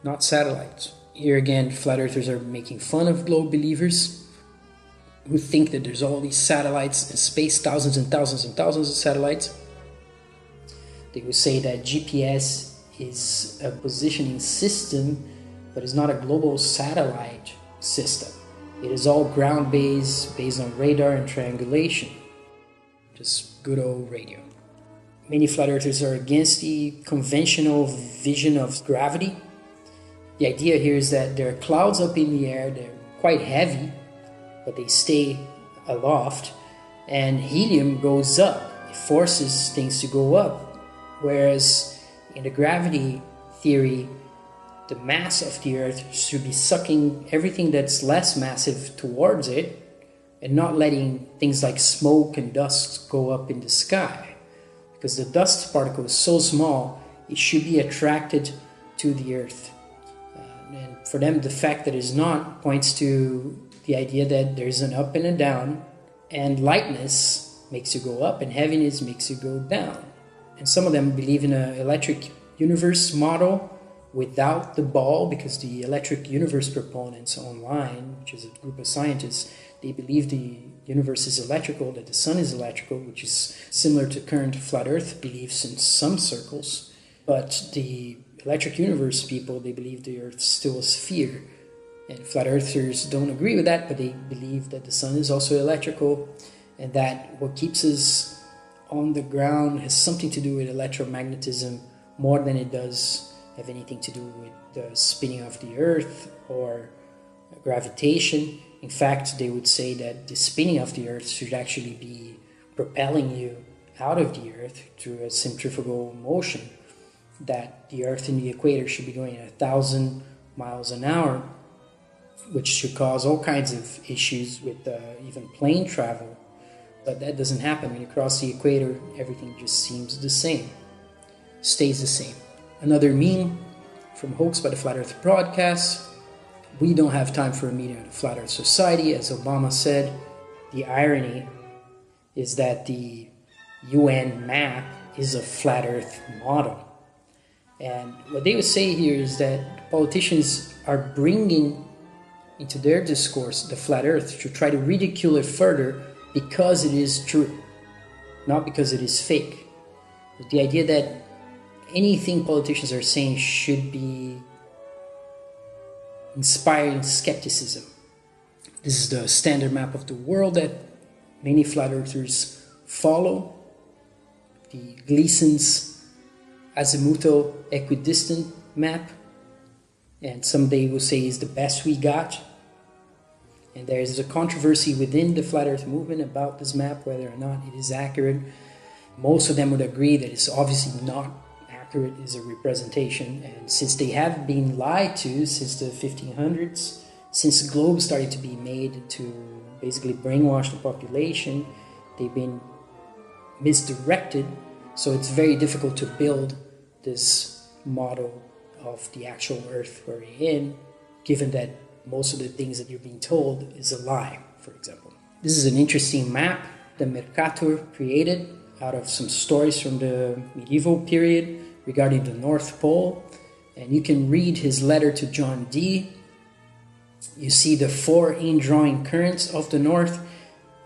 Not satellites. Here again, flat earthers are making fun of globe believers who think that there's all these satellites in space, thousands and thousands and thousands of satellites. They will say that GPS is a positioning system, but it's not a global satellite system. It is all ground-based, based on radar and triangulation. Just good old radio. Many flat earthers are against the conventional vision of gravity. The idea here is that there are clouds up in the air, they're quite heavy, but they stay aloft, and helium goes up. It forces things to go up. Whereas in the gravity theory, the mass of the Earth should be sucking everything that's less massive towards it and not letting things like smoke and dust go up in the sky. Because the dust particle is so small, it should be attracted to the Earth. And for them, the fact that it's not points to the idea that there's an up and a down, and lightness makes you go up and heaviness makes you go down. And some of them believe in an electric universe model without the ball, because the electric universe proponents online, which is a group of scientists, they believe the universe is electrical, that the sun is electrical, which is similar to current flat earth beliefs in some circles. But the electric universe people, they believe the earth is still a sphere. And flat earthers don't agree with that, but they believe that the sun is also electrical, and that what keeps us on the ground has something to do with electromagnetism more than it does have anything to do with the spinning of the earth or gravitation. In fact, they would say that the spinning of the earth should actually be propelling you out of the Earth through a centrifugal motion, that the Earth and the equator should be going at 1,000 miles an hour, which should cause all kinds of issues with even plane travel. But that doesn't happen. When you cross the equator, everything just seems the same, stays the same. Another meme from Hoax by the Flat Earth Broadcast: we don't have time for a meeting of the Flat Earth Society, as Obama said. The irony is that the UN map is a flat Earth model. And what they would say here is that politicians are bringing into their discourse the flat Earth to try to ridicule it further because it is true, not because it is fake. But the idea that anything politicians are saying should be inspiring skepticism. This is the standard map of the world that many flat earthers follow. The Gleason's azimuthal equidistant map, and someday will say is the best we got. And there is a controversy within the flat earth movement about this map, whether or not it is accurate. Most of them would agree that it's obviously not accurate, is a representation, and since they have been lied to since the 1500s, since globes started to be made to basically brainwash the population, they've been misdirected. So it's very difficult to build this model of the actual Earth we're in, given that most of the things that you're being told is a lie, for example. This is an interesting map that Mercator created out of some stories from the medieval period regarding the North Pole. And you can read his letter to John Dee. You see the 4 indrawing currents of the North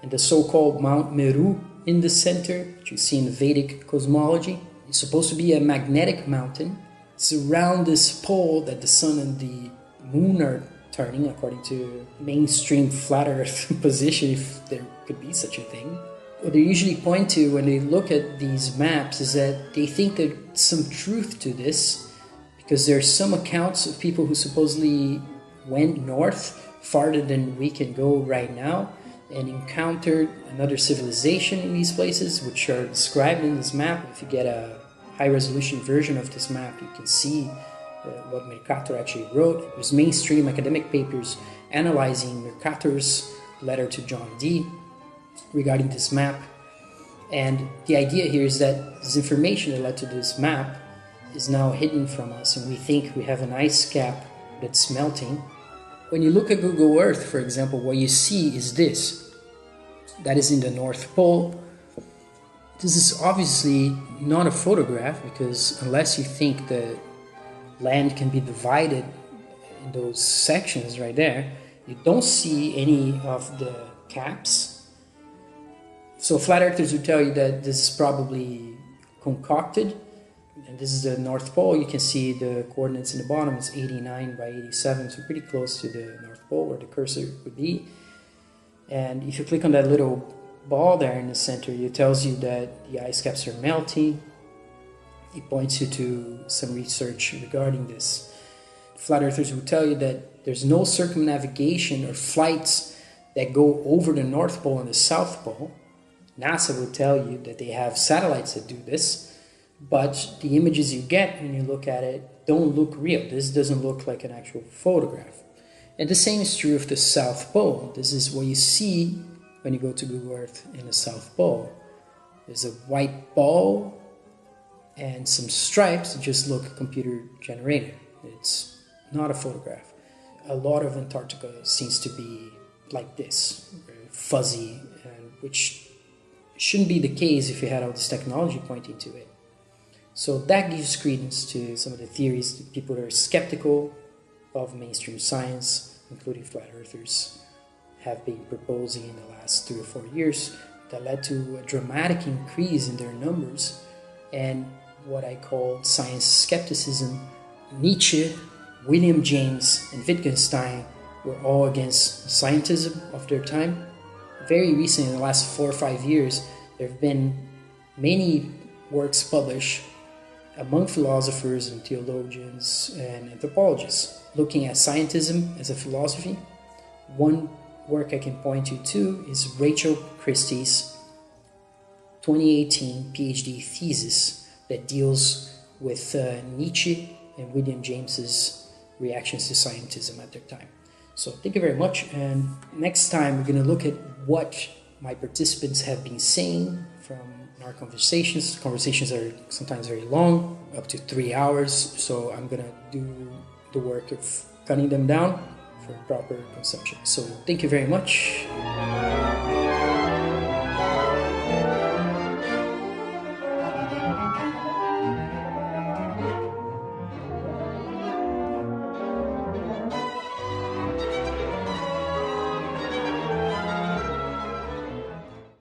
and the so-called Mount Meru in the center, which you see in the Vedic cosmology. It's supposed to be a magnetic mountain. It's around this pole that the sun and the moon are turning, according to mainstream flat earth position, if there could be such a thing. What they usually point to when they look at these maps is that they think there's some truth to this, because there are some accounts of people who supposedly went north farther than we can go right now and encountered another civilization in these places, which are described in this map. If you get a high-resolution version of this map, you can see what Mercator actually wrote. There's mainstream academic papers analyzing Mercator's letter to John Dee regarding this map. And the idea here is that this information that led to this map is now hidden from us, and we think we have an ice cap that's melting. When you look at Google Earth, for example, what you see is this. That is in the North Pole. This is obviously not a photograph, because unless you think the land can be divided in those sections right there, you don't see any of the caps. So flat earthers would tell you that this is probably concocted. And this is the North Pole. You can see the coordinates in the bottom. It's 89 by 87, so pretty close to the North Pole where the cursor would be. And if you click on that little ball there in the center, it tells you that the ice caps are melting. It points you to some research regarding this. Flat earthers will tell you that there's no circumnavigation or flights that go over the North Pole and the South Pole. NASA will tell you that they have satellites that do this. But the images you get when you look at it don't look real. This doesn't look like an actual photograph. And the same is true of the South Pole. This is what you see when you go to Google Earth in the South Pole. There's a white ball and some stripes that just look computer generated. It's not a photograph. A lot of Antarctica seems to be like this, very fuzzy, and which shouldn't be the case if you had all this technology pointing to it. So that gives credence to some of the theories that people that are skeptical of mainstream science, including flat earthers, have been proposing in the last 3 or 4 years, that led to a dramatic increase in their numbers and what I call science skepticism. Nietzsche, William James, and Wittgenstein were all against scientism of their time. Very recently, in the last 4 or 5 years, there have been many works published among philosophers and theologians and anthropologists looking at scientism as a philosophy. One work I can point you to is Rachel Christie's 2018 PhD thesis that deals with Nietzsche and William James's reactions to scientism at their time. So thank you very much, and next time we're going to look at what my participants have been saying from our conversations. Conversations are sometimes very long, up to 3 hours, so I'm going to do the work of cutting them down for proper consumption. So thank you very much.